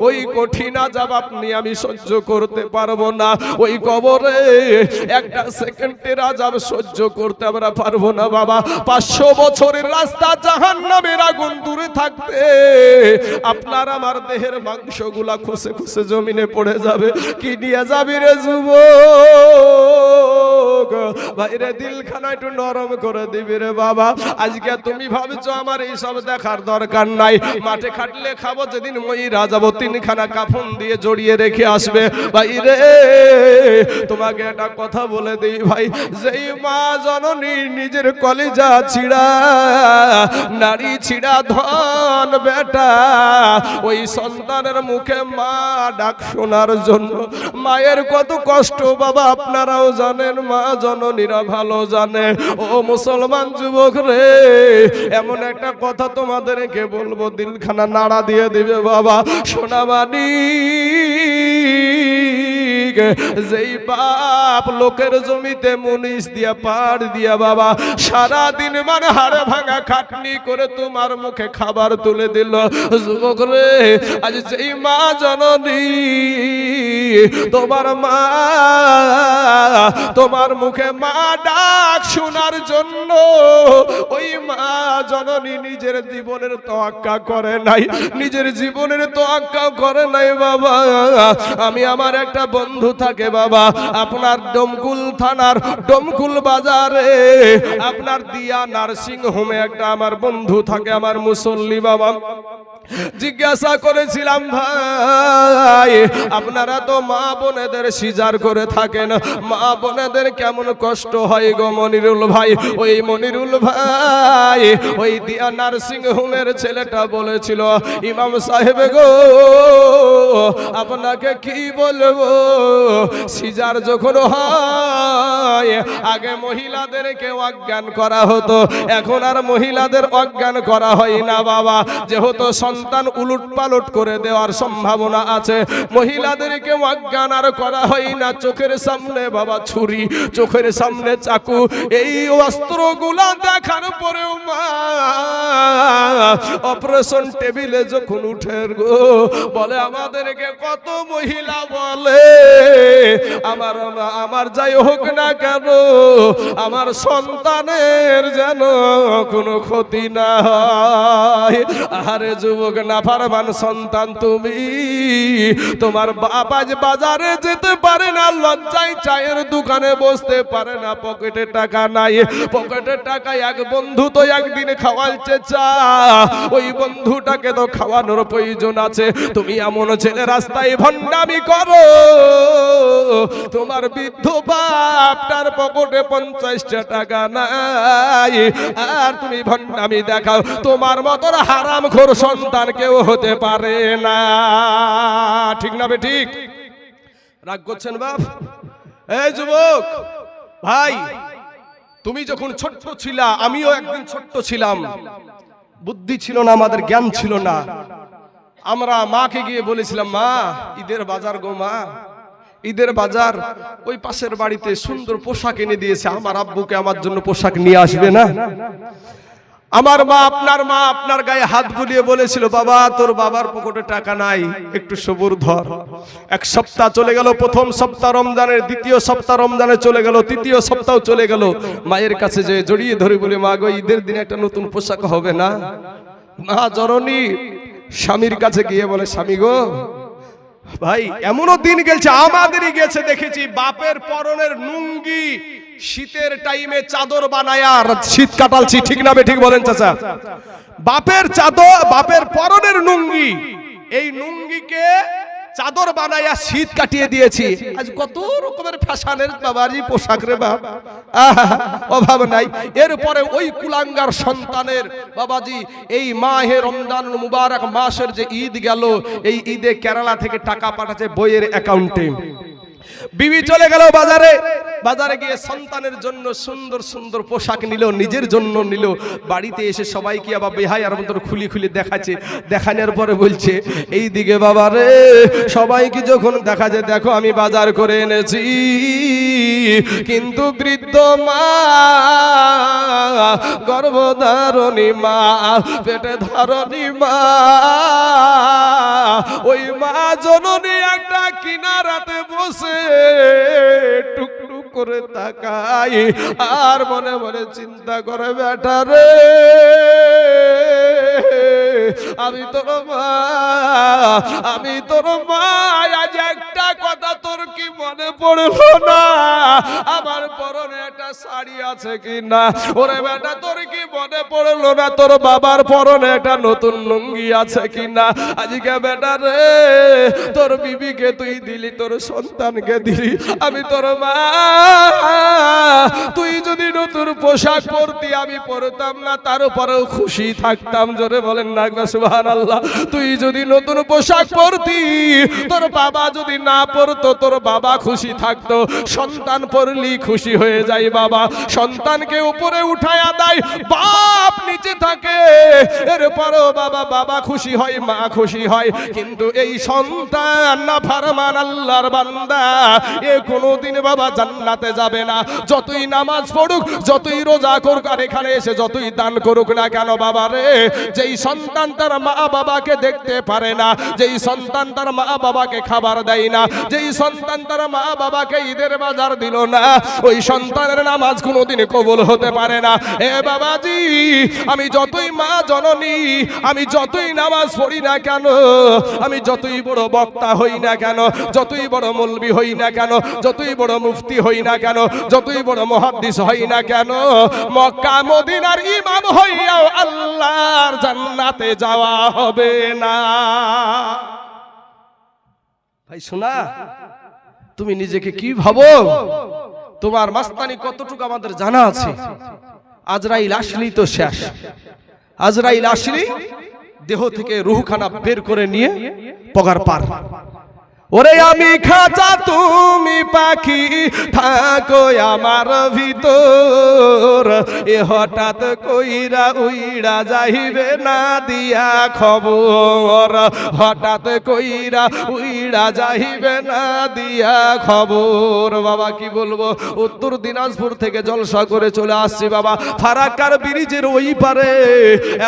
ওই কঠিন আযাব আপনি আমি সহ্য করতে পারবো না। ওই কবরে একটা সেকেন্ডের আযাব সহ্য করতে আমরা পারবো না বাবা। 500 বছরের রাস্তা জাহান্নামের আগুন দূরে থাকতে আপনার আমার দেহের মাংসগুলা খসে খসে জমিনে পড়ে যাবে। কি নিয়ে যাবি রে যুবক? যুবক ভাইরে দিলখানা একটু নরম করে দিবি রে বাবা। আজকে তুমি ভাবছো আমার এইসব দেখার দরকার নাই, মাঠে খাটলে খাবো, যেদিন মইরা যাবো তিনখানা কাফন দিয়ে জড়িয়ে রেখে আসবে। ভাইরে তোমাকে একটা কথা বলে দিই ভাই, যেই মা জননী নিজের কলিজা ছিড়া নারী ছিড়া ধন বেটা, ওই সন্তানের মুখে মা ডাক শোনার জন্য মায়ের কত কষ্ট বাবা আপনারাও জানেন, মা জননীরা ভালো জানে। ও মুসলমান যুবক রে, এমন একটা কথা তোমাদেরকে বলবো, দিলখানা নাড়া দিয়ে দিবে বাবা। সোনামানি যেই বাপ লোকের জমিতে মুনিশ দিয়া পাড় দিয়া বাবা সারাদিন মানে হাড়ে ভাঙা খাটনি করে তোমার মুখে খাবার তুলে দিল, যুবক রে আজ যেই মা জননী তোমার মা তোমার মুখে মা ডাক শোনার জন্য ওই মা জননী নিজের জীবনের তোয়াক্কা করে নাই, নিজের জীবনের তোয়াক্কা করে নাই বাবা। আমি আমার একটা বন্ধু থাকে বাবা আপনার ডমকুল থানার ডমকুল বাজারে আপনার দিয়া নার্সিং হোমে একটা আমার বন্ধু থাকে, আমার মুসল্লি বাবা। জিজ্ঞাসা করেছিলাম ভাই আপনারা তো মা বোনেদের সিজার করে থাকেন, মা বোনেদের কেমন কষ্ট হয় গো মনিরুল ভাই? ওই মনিরুল ভাই ওই দিয়া নার্সিং হোমের ছেলেটা বলেছিল, ইমাম সাহেব গো আপনাকে কি বলবো, সিজার যখন হয় আগে মহিলাদেরকে অজ্ঞান করা হতো, এখন আর মহিলাদের অজ্ঞান করা হয় না বাবা, যেহেতু সন্তান উলট পালট করে দেওয়ার সম্ভাবনা আছে, মহিলাদেরকে অজ্ঞান আর করা হয় না। চোখের সামনে বাবা ছুরি, চোখের সামনে চাকু, এই অস্ত্রগুলা দেখার পরেও মা অপারেশন টেবিলে যখন উঠে গো বলে আমাদেরকে কত মহিলা বলে আমার যাই হোক না কেন আমার সন্তানের যেন কোনো ক্ষতি না হয়। আরে যুবক নাফরমান সন্তান তুমি, তোমার বাপ আজ বাজারে যেতে পারে না, লজ্জায় চায়ের দোকানে বসতে পারে না, পকেটে টাকা নাই, পকেটের টাকায় এক বন্ধু তো একদিন খাওয়ালছে চা, ওই বন্ধুটাকে তো খাওয়ানোর প্রয়োজন আছে। তুমি এমন ছেলে রাস্তায় ভণ্ডামি করো, তোমার বৃদ্ধ বাপটার পকেটে 50টা টাকা নাই, আর তুমি ভণ্ডামি দেখাও। তোমার মতো হারামখোর সন্তান কেউ হতে পারে না, ঠিক না বে ঠিক? রাগ করছেন বাপ? এই যুবক ভাই, তুমি যখন ছোট্ট ছিলা আমিও একদিন ছোট্ট ছিলাম, বুদ্ধি ছিল না, আমাদের জ্ঞান ছিল না। আমরা মাকে গিয়ে বলেছিলাম, মা ঈদের বাজার গো মা, ঈদের বাজার, ওই পাশের বাড়িতে সুন্দর পোশাক এনে দিয়েছে, আমার আব্বুকে আমার জন্য পোশাক নিয়ে আসবে না? আমার মা আপনার গায়ে হাত বুলিয়ে বলেছিল, বাবা তোর বাবার পকেটে টাকা নাই, একটু সবুর ধর। এক সপ্তাহ চলে গেল, প্রথম সপ্তাহ রমজানের, দ্বিতীয় সপ্তাহ রমজানে চলে গেল, তৃতীয় সপ্তাহ চলে গেল। মায়ের কাছে যে জড়িয়ে ধরে বলে, মা গো ঈদের দিনে একটা নতুন পোশাক হবে না? মা জননী স্বামীর কাছে গিয়ে বলে, স্বামী গো ভাই এমনও দিন গেছে, আমাদেরই গেছে, দেখেছি বাপের পরনের লুঙ্গি শীতের টাইমে চাদর বানায় আর শীত কাটালছি, ঠিক না বে ঠিক বলেন চাচা? বাপের চাদর, বাপের পরনের লুঙ্গি, এই লুঙ্গিকে চাদর বানায়া শীত কাটিয়ে দিয়েছি। আজ কত রকমের ফ্যাশনের বাবাজি পোশাক রে বাপ, অভাব নাই। এরপরে ওই কুলাঙ্গার সন্তানের বাবাজি এই মাহে রমজান মুবারক মাসের যে ঈদ গেল, এই ঈদে কেরালা থেকে টাকা পাঠাচ্ছে বইয়ের অ্যাকাউন্টে। বিবি চলে গেল বাজারে, বাজারে গিয়ে সন্তানের জন্য সুন্দর সুন্দর পোশাক নিল, নিজের জন্য নিল। বাড়িতে এসে সবাইকে আবার বেহায়ার মতো খুলি খুলি দেখাচ্ছে, দেখানোর পরে বলছে, এই দিকে বাবা রে, সবাইকে যখন দেখা যায়, দেখো আমি বাজার করে এনেছি, কিন্তু বৃদ্ধ মা, গর্ভধারণী মা, পেটে ধারণী মা, ওই মা জননী একটা কিনারাতে বসে টুকটুক করে তাকাই আর মনে মনে চিন্তা করে, বেটা রে আমি তোর মা, আমি তোর মা, আজ একটা কথা তোর কি মনে পড়লো না আমার পরনে একটা শাড়ি আছে কিনা? ওরে বেটা তোর কি মনে পড়লো না তোর বাবার পরনে একটা নতুন লুঙ্গি আছে কিনা? আজকে বেটা রে তোর বিবিকে তুই দিলি, তোর সন্তানকে দিলি, আমি তোর মা, তুই যদি নতুন পোশাক পরতি আমি পরতাম না, তার উপরেও খুশি থাকতাম। জোরে বলেন না সুবহানাল্লাহ। তুই যদি নতুন পোশাক পরতি, তোর বাবা যদি না পরতো, তোর বাবা খুশি থাকতো। সন্তান পরলি খুশি হয়ে যায় বাবা, সন্তানকে উপরে উঠায়া দেয়, বাপ নিচে থাকে, এরপরও বাবা খুশি হয়, মা খুশি হয়। কিন্তু এই সন্তান না ফরমান আল্লাহর বান্দা, এ কোনোদিন বাবা জান্নাতে যাবে না। যতই নামাজ পড়ুক, যতই রোজা করুক, আর এখানে এসে যতই দান করুক না কেন বাবা রে, যেই সন্তান তার মা বাবাকে দেখতে পারে না, যেই সন্তান তার মা বাবাকে খাবার দেয় না, যেই সন্তান তার মা বাবাকে ঈদের বাজার দিল না, ওই সন্তানের নামাজ কোনোদিন কবুল হতে পারে না। এ বাবাজি, আমি যতই মা জননী, আমি যতই নামাজ পড়ি না কেন, আমি যতই বড় বক্তা হই না কেন, যতই বড় মৌলবি হই না কেন, যতই বড় মুফতি হই না কেন, যতই বড় মুহাদ্দিস হই না কেন, মক্কা মদিনার ইমাম হইয়াও আল্লাহর জান্নাতে যাওয়া হবে না। ভাই শোনা, তুমি নিজেকে কি ভাবো? তোমার মাস্তানি কতটুকু আমাদের জানা আছে। আজরাইল আসলেই তো শেষ। আজরাইল আসলেই দেহ থেকে রূহখানা বের করে নিয়ে পগার পার। ওরে আমি খাঁচা তুমি পাখি, থাকো আমার ভিতর, এ হঠাৎ কইরা উইড়া যাইবে না দিয়া খবর, হঠাৎ কইরা উইড়া যাইবে না দিয়া খবর। বাবা কি বলবো, উত্তর দিনাজপুর থেকে জলসা করে চলে আসছি বাবা। ফারাক্কার ব্রিজের ওই পারে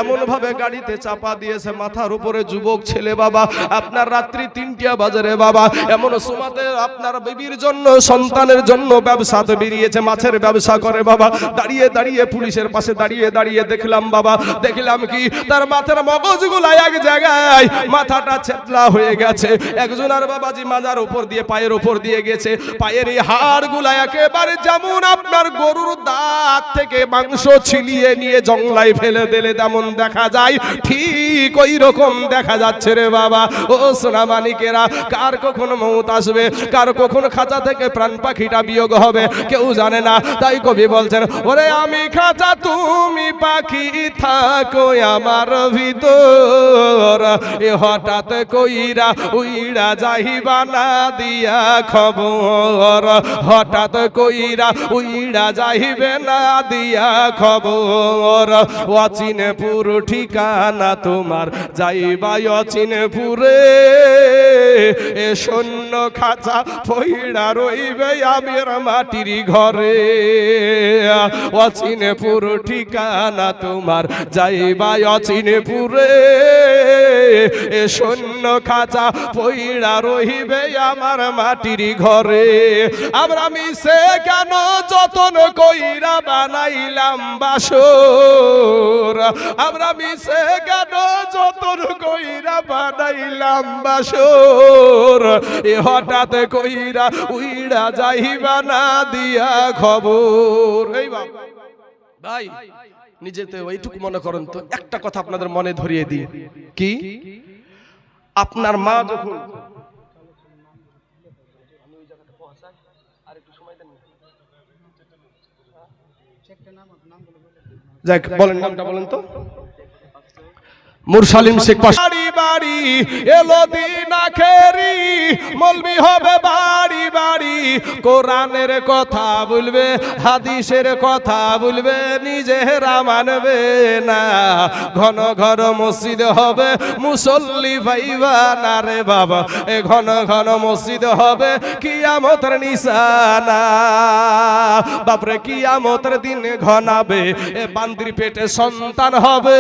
এমন ভাবে গাড়িতে চাপা দিয়েছে মাথার উপরে যুবক ছেলে বাবা, আপনার রাত্রি 3টা বাজে রে বাবা। এমন সুমাতে আপনার বিবির জন্য, সন্তানের জন্য ব্যবসাতে বেরিয়েছে, মাছের ব্যবসা করে বাবা। দাঁড়িয়ে দাঁড়িয়ে পুলিশের পাশে দাঁড়িয়ে দাঁড়িয়ে দেখলাম বাবা, দেখলাম কি তার মাথার মগজগুলা এক জায়গায়, মাথাটা ছেতলা হয়ে গেছে। একজন আর বাবাজি মাজার উপর দিয়ে, পায়ের উপর দিয়ে গেছে, পায়ের এই হাড়গুলা একেবারে যেমন আপনার গরুর দাঁত থেকে মাংস ছিলিয়ে নিয়ে জংলায় ফেলে দিলে তেমন দেখা যায়, ঠিক ওই রকম দেখা যাচ্ছে রে বাবা। ও সোনা মানিকেরা, কার কখন মৌত আসবে, কার কখন খাঁচা থেকে প্রাণ পাখিটা বিয়োগ হবে কেউ জানে না। তাই কবি বলছেন, ওরে আমি খাঁচা তুমি পাখি, থাকো আমার ভিতর, এ হঠাৎ কইরা উইড়া যাইবা না দিয়া খবর, হঠাৎ কইরা উইড়া যাইবে না দিয়া খবর। অচিনপুর ঠিকানা তোমার, যাইবা অচিনপুরে, এ শূন্য খাঁচা পইড়া রইবে আমের মাটির ঘরে। অচিনপুর ঠিকানা তোমার, যাইবা অচিনপুরে, এ শূন্য খাঁচা পইড়া রইবে আমার মাটির ঘরে। আমরা মিশে কেন যতন কইরা বানাইলাম বাসর, আমরা মিশে কেন যতন কইরা বানাইলাম বাসর, এ হঠাৎ কইরা উইড়া যাইবা না দিয়া খবর। এই বাবা ভাই, নিজেতে ওইটুকু মনে করেন তো। একটা কথা আপনাদের মনে ধরিয়ে দিই, কি আপনার মা যখন, যাক বলেন নামটা বলেন তো। মুরসালিম শেখ বাড়ি বাড়ি এলো দিন আখেরি, মলবি হবে বাড়ি বাড়ি, কোরআনের কথা বলবে, হাদিসের কথা বলবে, নিজেরা মানবে না। ঘন ঘন মসজিদ হবে, মুসল্লি পাইবা না রে বাবা, এ ঘন ঘন মসজিদ হবে কিয়ামতের নিশানা। বাপরে কিয়ামতের দিন ঘনাবে, এ বান্দির পেটে সন্তান হবে,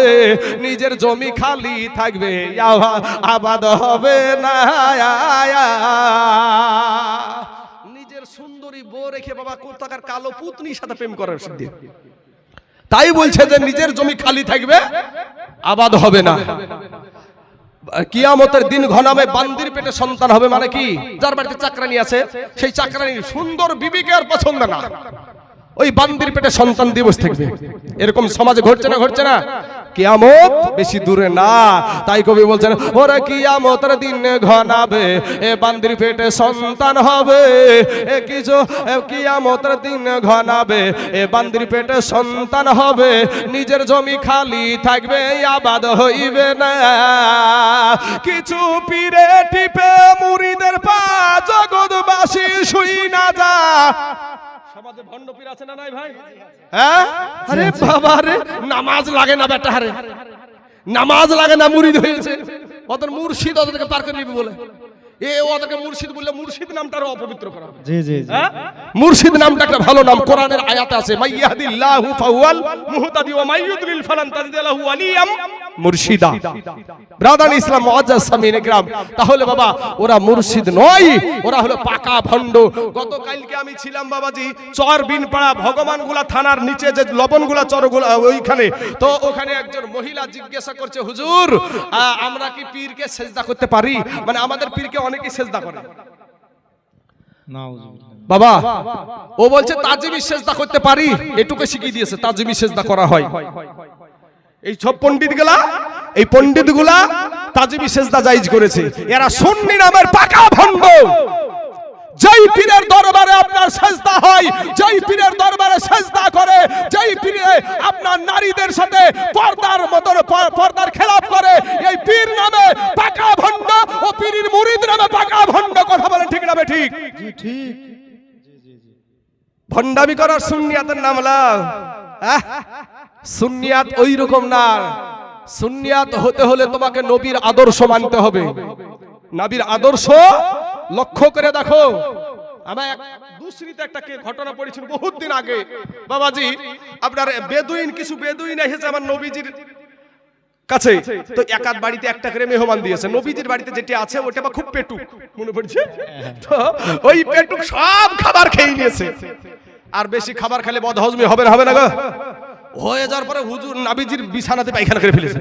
নিজের জমি খালি থাকবে, আবাদ হবে না। নিজের সুন্দরী বউ রেখে বাবা কোথাকার কালো পুতনির সাথে প্রেম করার সিদ্ধি। তাই বলছে যে নিজের জমি খালি থাকবে, আবাদ হবে না। কিয়ামতের দিন ঘনাবে বান্দির পেটে সন্তান হবে মানে কি, যার বাড়িতে চাকরানি আছে সেই চাকরানির সুন্দর বিবিকে আর পছন্দ না, ওই বান্দির পেটে সন্তান দিবস থাকবে। এরকম সমাজে ঘটছে না, ঘটছে না? কিয়ামত বেশি দূরে না, তাই কবি বলছেন ওরে কিয়ামতের দিন ঘনাবে এ বান্দির পেটে সন্তান হবে, এ কিছু কিয়ামতের দিন ঘনাবে এ বান্দির পেটে সন্তান হবে, নিজের জমি খালি থাকবে আবাদ হইবে না, কিছু পীরে টিপে মুরিদের পা জগৎবাসী শুই না যা। সমাজে ভণ্ড পীর আছে না নাই ভাই? হ্যাঁ, আরে বাবা রে, নামাজ লাগে না বেটা, আরে নামাজ লাগে না, মুরিদ হয়েছে, ওদের মুর্শিদ ওদেরকে পার করে নিবে বলে, এ ওদেরকে মুর্শিদ বললে মুর্শিদ নামটারও অপবিত্র করা হবে। জি জি, হ্যাঁ, মুর্শিদ নামটা একটা ভালো নাম, কোরআনের আয়াতে আছে মাইয়াহদিল্লাহু ফাহুয়াল মুহতাদি ওয়া মাইয়ুদলিল ফালান তাজিদ লাহু ওয়ালিয়াম মুর্শিদা। ব্রাদার ইসলাম মুআজ্জাজ সামিন ইকরাম, তাহলে বাবা ওরা মুর্শিদ নয়, ওরা হলো পাকা ভণ্ড। গতকালকে আমি ছিলাম বাবাজি চর বিনপাড়া ভগবানগুলা থানার নিচে যে লবণগুলা চরগুলা ওইখানে, তো ওখানে একজন মহিলা জিজ্ঞাসা করছে হুজুর আমরা কি পীরকে সেজদা করতে পারি? মানে আমাদের পীরকে অনেকেই সেজদা করে বাবা, ও বলছে তাজিমি সেজদা করতে পারি, এটুকু শিখিয়ে দিয়েছে তাজিমি সেজদা করা হয়। এই সব পণ্ডিত গুলা তাজিমি সেজদা জায়েজ করেছে, এরা সুন্নি নামের পাকা ভণ্ড। যেই পীরের দরবারে আপনার সেজদা হয়, যেই পীরের দরবারে সেজদা করে, যেই পীরে আপনার নারীদের সাথে পর্দার খেলাপ করে, এই পীর নামে পাকা ভণ্ড, ও পীরের মুরিদ নামে পাকা ভণ্ড। কথা বলেন ঠিক না ঠিক? জি ঠিক। ভণ্ডামি করার সুন্নিয়াতের নাম লাও, সুন্নিয়াত ওই রকম না। সুন্নিয়াত হতে হলে তোমাকে নবীর আদর্শ মানতে হবে। নবীর আদর্শ লক্ষ্য করে দেখো। আমার দুসরিতে একটা ঘটনা পড়েছিল বহুত দিন আগে বাবাজি, আপনার কিছু বেদুইন এসেছে আমার নবীজির কাছে, তো একাত বাড়িতে একটা করে মেহমান দিয়েছে। নবীজির বাড়িতে যেটা আছে ওটা বা খুব পেটুক মনে পড়ছে, তো ওই পেটুক সব খাবার খেয়ে নিয়েছে। আর বেশি খাবার খেলে বদহজমি হবে না গো? হয়ে যাওয়ার পরে হুজুর নবীজির বিছানাতে পায়খানা করে ফেলেছে,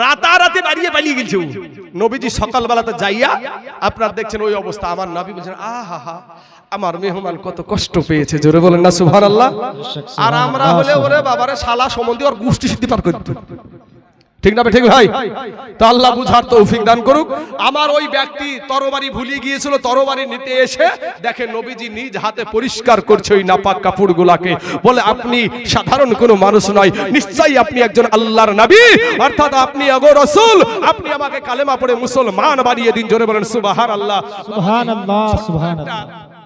রাতারাতি বাড়িয়ে পালিয়ে গেছে। নবীজি সকালবেলাতে যাইয়া আপনার দেখছেন ওই অবস্থা। আমার নবী বলছেন আহা আমার মেহমান কত কষ্ট পেয়েছে, জোরে বলেন না সুবহানাল্লাহ। আর আমরা হলে ওরে বাবারে শালা সম্বন্ধে ওর গোষ্ঠী সিদ্ধি পার করতে, ঠিক না ঠিক ভাই? তো আল্লাহ বুঝার তৌফিক দান করুক। আমার ওই ব্যক্তি তরবারি ভুলিয়ে গিয়েছিল, তরবারি নিতে এসে দেখে নবীজি নিজ হাতে পরিষ্কার করছে ওই নাপাক কাপড়গুলাকে। বলে আপনি সাধারণ কোনো মানুষ নয়, নিশ্চয়ই আপনি একজন আল্লাহর নবী, অর্থাৎ আপনি আগো রাসূল, আপনি আমাকে কালেমা পড়ে মুসলমান বানিয়ে দিন। জোরে বলেন সুবহানাল্লাহ সুবহানাল্লাহ সুবহানাল্লাহ।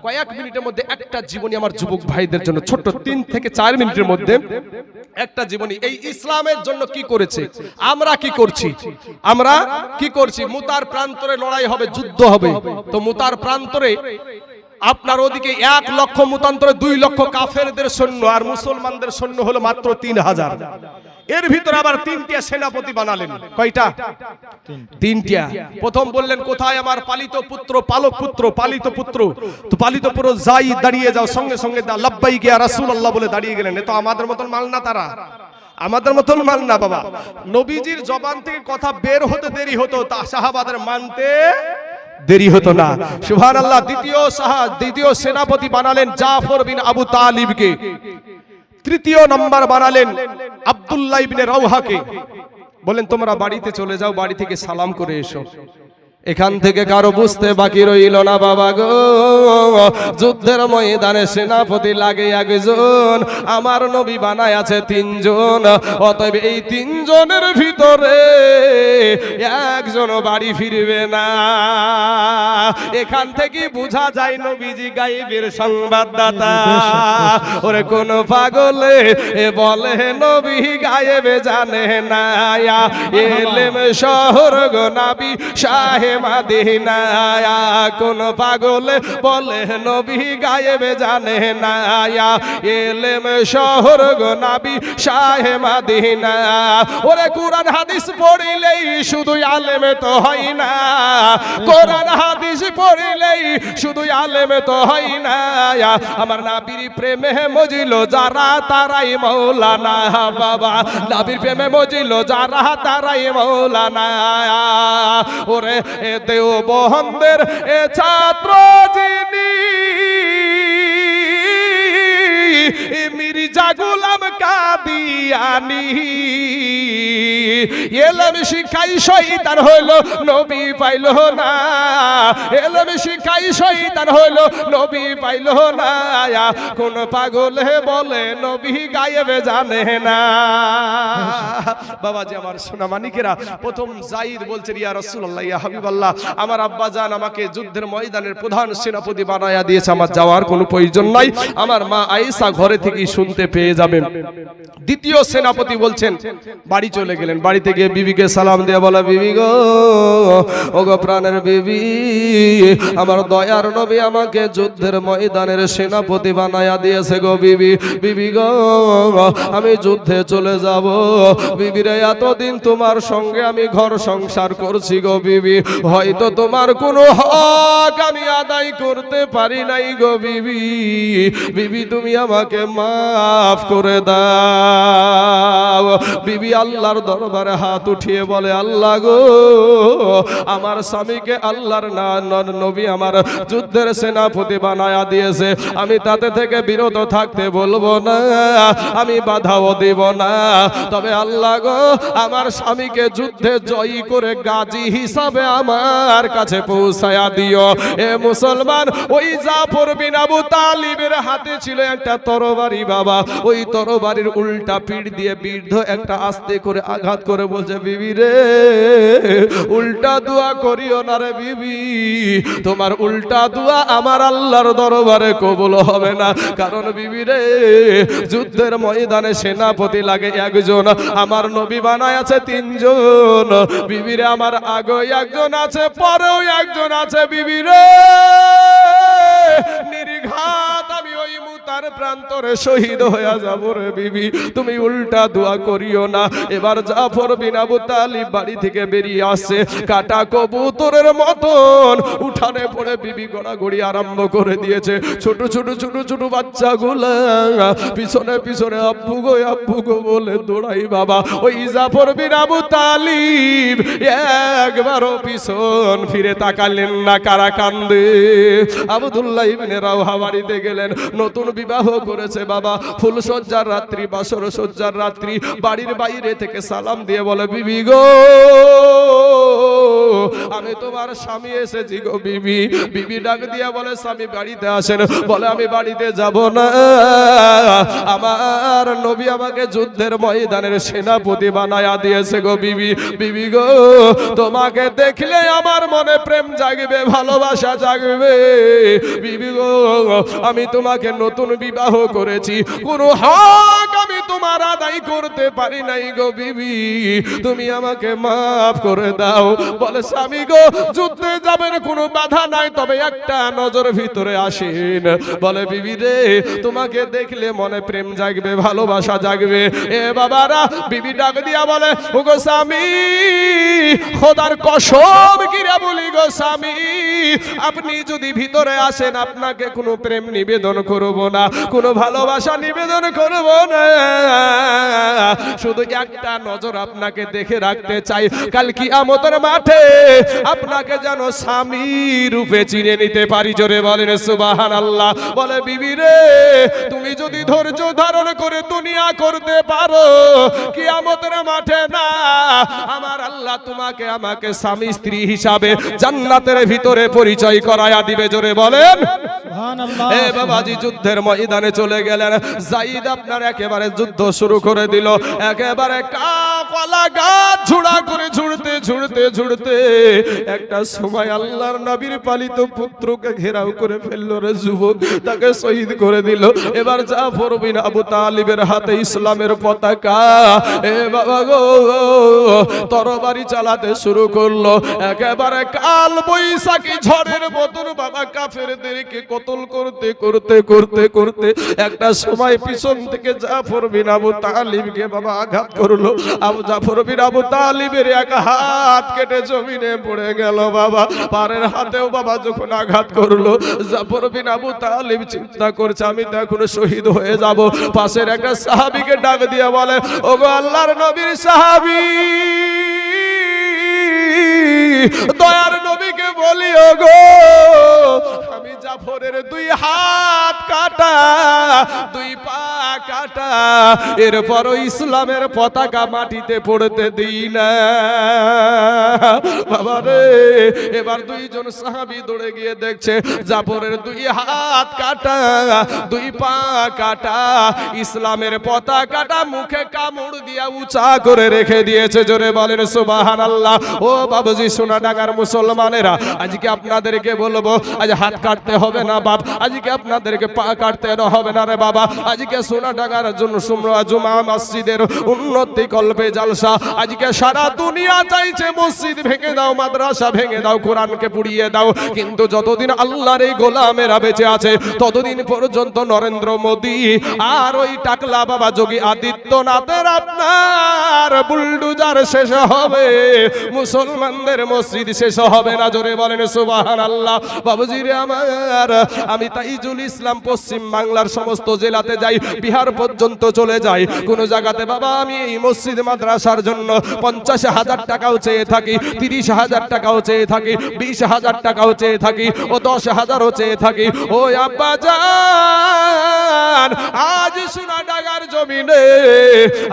কয়েক মিনিটের মধ্যে একটা জীবনী আমার যুবক ভাইদের জন্য, ছোট্ট 3 থেকে 4 মিনিটের মধ্যে একটা জীবনী এই ইসলামের জন্য কি করেছে, আমরা কি করছি। আমরা কি করছি? মুতার প্রান্তরে লড়াই হবে, যুদ্ধ হবে। তো মুতার প্রান্তরে আপনার ওদিকে 1 লক্ষ, মুতান্তরে 2 লক্ষ কাফেরদের সৈন্য, আর মুসলমানদের সৈন্য হলো মাত্র 3000। এর ভিতরে আবার 3টা সেনাপতি বানালেন। কয়টা? 3টা। প্রথম বললেন কোথায় আমার পালিত পুত্র, পালক পুত্র, পালিত পুত্র। তো পালিত পুত্র যাই, দাঁড়িয়ে যাও, সঙ্গে সঙ্গে লাব্বাইক ইয়া রাসূলুল্লাহ বলে দাঁড়িয়ে গেলেন। এ তো আমাদের মতন মাল না, তারা আমাদের মতন মাল না বাবা। নবীজির জবান থেকে কথা বের হতে দেরি হতো, তা সাহাবাদের মানতে দেরি হতো না। সুবহানাল্লাহ। দ্বিতীয় সেনাপতি বানালেন জাফর বিন আবু তালিবকে। তৃতীয় নাম্বার বানালেন আব্দুল্লাহ ইবনে রাওহাকে। বলেন তোমরা বাড়িতে চলে যাও, বাড়ি থেকে সালাম করে এসো। এখান থেকে কারো বুঝতে বাকি রইল না বাবা গো, যুদ্ধের ময়দানে সেনাপতি লাগে একজন, আমার নবী বানায় আছে 3 জন। অতএব এই 3 জনের ভিতরে একজন বাড়ি ফিরবে না। এখান থেকে বোঝা যায় নবীজি গায়েবের সংবাদদাতা। ওরে কোন পাগলে বলে নবী গায়েবে জানে না, এলেম শহর গো নবী শাহে মাদিনা। কোন পাগলে বলে নবী গায়েবে জানে না, এলেম শহর গো নবী শাহে মাদিনা। ওরে কুরআন হাদিস পড়িলেই শুধু আলেমে তো হয় না, কোরআন হাদিস পড়িলেই শুধু আলেম তো হয় না, আমার নবীর প্রেমে মজিল যারা তারাই মাওলানা। বাবা নবীর প্রেমে মজিল যারা তারাই মাওলানা। ওরে এ দেওবন্দের এ ছাত্র যিনি মির্জা গোলাম কাদিয়ানি, এলম শিখাই শয়তান হইল নবী পাইল না, এলম শিখাই শয়তান হইল নবী পাইল না। কোন পাগলে বলে নবী গায়েবে জানে না। বাবাজি আমার সোনা মানিকেরা, প্রথম যায়েদ বলছেন ইয়া রাসূলুল্লাহ, ইয়া হাবিবাল্লাহ, আমার আব্বা জান আমাকে যুদ্ধের ময়দানের প্রধান সেনাপতি বানায়া দিয়েছে, আমার যাওয়ার কোনো প্রয়োজন নাই, আমার মা আয়েশা ঘরে থেকেই শুনতে পেয়ে যাবেন। দ্বিতীয় সেনাপতি বলছেন বাড়ি চলে গেলেন, বাড়িতে গিয়ে বিবিকে সালাম দিয়ে বলা, বিবি গো, ও গো প্রাণের বিবি, আমার দয়ার নবী আমাকে যুদ্ধের ময়দানের সেনাপতি বানায়া দিয়েছে গো বিবি। বিবি গো, আমি যুদ্ধে চলে যাব। বিবি রে, এতদিন তোমার সঙ্গে আমি ঘর সংসার করছি গো বিবি, হয়তো তোমার কোনো হক আমি আদায় করতে পারি নাই গো বিবি। বিবি তুমি আমাকে মাফ করে দাও। বিবি আল্লাহর দরবারে হাত উঠিয়ে বলে, আল্লাহ গো, আমার স্বামীকে আল্লাহর নবী আমার যুদ্ধের সেনাপতি বানায়া দিয়েছে, আমি তাতে থেকে বিরত থাকতে বলবো না, আমি বাধাও দেব না, তবে আল্লাহ গো, আমার স্বামীকে যুদ্ধে জয়ী করে গাজী হিসাবে আমার কাছে পৌঁছায়া দিও। এ মুসলমান, ওই জাফর বিন আবু তালিবের হাতে ছিল একটা তরবারি বাবা, ওই তরবারির উল্টা পিঠ দিয়ে বৃদ্ধ একটা আস্তে করে আঘাত করে বলছে, বিবি রে, উল্টা দোয়া করিও না রে বিবি, তোমার উল্টা দোয়া আমার আল্লাহর দরবারে কবুল হবে না। কারণ বিবি রে, যুদ্ধের ময়দানে সেনাপতি লাগে একজন, আমার নবী বানায় আছে তিনজন। বিবি রে, আমার আগে একজন আছে, পরেও একজন আছে। বিবি রে, নির্ঘাত আমি ওই মুতার প্রান্তরে শহীদ হয়ে যাব রে বিবি, তুমি উল্টা দোয়া করিও না। এবার জাফর বিন আবু তালিব বাড়ি থেকে বেরিয়ে আসছে, কাটা কবুতরের মতন উঠানে পড়ে বিবি গড়াগড়ি আরম্ভ করে দিয়েছে। ছোট ছোট ছোট ছোট বাচ্চাগুলা পিছনে পিছনে আব্বু গো বলে দৌড়াই বাবা। ওই জাফর বিন আবু তালিব একবারও পিছন ফিরে তাকালেন না। কারা কান্দে? আব্দুল্লাহ ইবনে রাওহা বাড়িতে গেলেন, নতুন বিবাহ করেছে বাবা, ফুলসজ্জার রাত্রি, বাসর সজ্জার রাত্রি। বাড়ির বাইরে থেকে সালাম দিয়ে বলে, বিবি গো, আমি তোমার স্বামী এসেছি গো বিবি। বিবি ডাক দিয়া বলে, স্বামী বাড়িতে আসেন। বলে, আমি বাড়িতে যাব না, আমার নবী আমাকে যুদ্ধের ময়দানের সেনাপতি বানায়া দিয়েছে গো বিবি। বিবি গো, তোমাকে দেখলে আমার মনে প্রেম জাগবে, ভালোবাসা জাগবে। বিবি গো, আমি তোমাকে নতুন বিবাহ করেছি, কোনো হক আমি তোমার আদায় করতে পারি নাই গো বিবি, তুমি আমাকে মাফ করে দাও। বলে, স্বামী গো, যুদ্ধে যাবেন কোনো বাধা নাই, তবে একটা নজর ভিতরে আসেন। বলে, বিবি রে, তোমাকে দেখলে মনে প্রেম জাগবে, ভালোবাসা জাগবে। এ বাবারা, বিবি ডাক দিয়া বলে, ও গো স্বামী, খোদার কসম কিরা বলি গো স্বামী, আপনি যদি ভিতরে আসেন, আপনাকে কোনো প্রেম নিবেদন করব না, কোনো ভালোবাসা নিবেদন করব না, শুধু একটা নজর আপনাকে দেখে রাখতে চাই, কাল কিয়ামতের মাঠে আপনাকে যেন স্বামী রূপে চিনে নিতে পারি। জোরে বলেন সুবহানাল্লাহ। বলে, বিবি রে, তুমি যদি ধৈর্য ধারণ করে দুনিয়া করতে পারো, কিয়ামতের মাঠে না, আমার আল্লাহ তোমাকে আমাকে স্বামী স্ত্রী হিসাবে জান্নাতের ভিতরে পরিচয় করায়া দিবে। জোরে বলেন সুবহানাল্লাহ। এ বাবাজি, যুদ্ধের ময়দানে চলে গেলেন। যায়েদ আপনার একেবারে যুদ্ধ শুরু করে দিল, একেবারে কলা গাছ ঝুড়া করে ঝুড়তে ঝুড়তে ঝুড়তে একটা সময় আল্লাহর নবীর পালিত পুত্রকে ঘেরাও করে ফেললো রে যুবক, তাকে শহীদ করে দিল। এবার জাফর বিন আবু তালিবের হাতে ইসলামের পতাকা। এ বাবা গো, তরবারি চালাতে শুরু করলো, একেবারে কাল বৈশাখী ঝড়ের মতন বাবা কাফেরদেরকে কতল করতে করতে করতে করতে একটা সময় পিছন থেকে জাফর বিন আবু তালিবকে বাবা আঘাত করলো। আবু জাফর বিন আবু তালিবের এক হাত কেটে জমিনে পড়ে গেল বাবা। পারের হাতেও বাবা যখন আঘাত করলো, জাফর বিন আবু তালিব চিন্তা করছে আমি তো এখন শহীদ হয়ে যাব। পাশের একটা সাহাবীকে ডাক দিয়ে বলে, ওগো আল্লাহর নবীর সাহাবী, দয়ার নবীকে বলি, ওগো আমি জাফরের 2 হাত কাটা, 2 পা কাটা, এরপরও ইসলামের পতাকা মাটিতে পড়তে দিই না বাবা রে। এবার 2 জন সাহাবী দৌড়ে গিয়ে দেখছে জাফরের 2 হাত কাটা, 2 পা কাটা, ইসলামের পতাকাটা মুখে কামড় দিয়া উঁচা করে রেখে দিয়েছে। জোরে বলেন সুবহানাল্লাহ। ও বাবুজি সোনাডাঙ্গার মুসলমানেরা, আজকে আপনাদেরকে বলবো, আজ হাত কাটতে হবে না বাপ, আজকে আপনাদেরকে পা কাটতে হবে না রে বাবা। আজকে সোনাডাঙ্গার জন্য জুমা মসজিদের উন্নতি কল্পে জালসা। আজকে সারা দুনিয়া চাইছে মসজিদ ভেঙে দাও, মাদ্রাসা ভেঙে দাও, কোরআনকে পুড়িয়ে দাও, কিন্তু যতদিন আল্লাহর এই গোলামেরা বেঁচে আছে ততদিন পর্যন্ত নরেন্দ্র মোদী আর ওই টাকলা বাবা যোগী আদিত্যনাথের আপনার বুলডুজার শেষ হবে, মুসলমানদের মসজিদ শেষ হবে না। জোরে বলেন সুবহানাল্লাহ। বাবুজি রে আমার, আমি তাইজুল ইসলাম পশ্চিম বাংলার সমস্ত জেলাতে যাই, বিহার পর্যন্ত চলে যাই, কোন জায়গাতে বাবা আমি এই মসজিদ মাদ্রাসার জন্য 50,000 টাকাও চেয়ে থাকি, 30,000 টাকাও চেয়ে থাকি, 20,000 টাকাও চেয়ে থাকি, ও 10,000ও চেয়ে থাকি। ও আব্বা জান, আজ সোনাডাঙ্গার জমিনে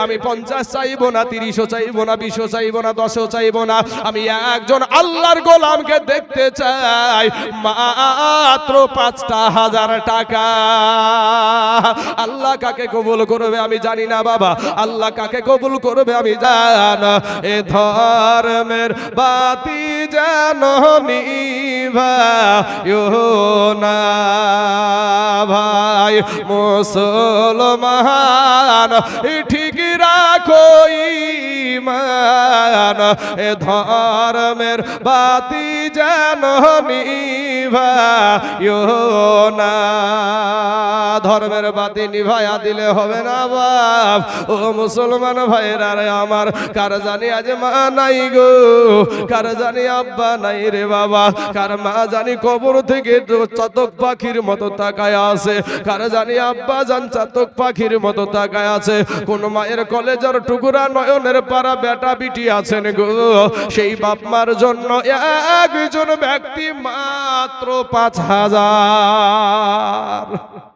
আমি 50 চাইবো না, 30ও চাইবো না, 20ও চাইবো না, 10ও চাইবো না, আমি একজন আল্লাহর গোলামকে দেখতে চাই, মাত্র 5,000 টাকা। আল্লাহ কাকে কবুল করবে আমি জানি না বাবা, আল্লাহ কাকে কবুল করবে আমি জানি। এ ধর্মের বাতি যেন নিভাইও না ভাই মুসলমান, ঠিক রাখো ঈমান, এ ধর্মের বাতি যেন নিভাইও না। ধর্মের বাতি নিভাইয়া দিলে হবে না বাপ। ও মুসলমান ভাইরা রে আমার, কার জানি আজ মা নাই গো, কার জানি আব্বা নাই রে বাবা, কার মা জানি কবর থেকে চাতক পাখির মতো তাকায় আছে, কার জানি আব্বা জান চাতক পাখির মতো তাকায় আছে। কোন মায়ের কলেজের টুকরা নয়নের পারা বেটা বিটি আছেন গো, সেই বাপ মার জন্য একজন ব্যক্তি মাত্র 5,000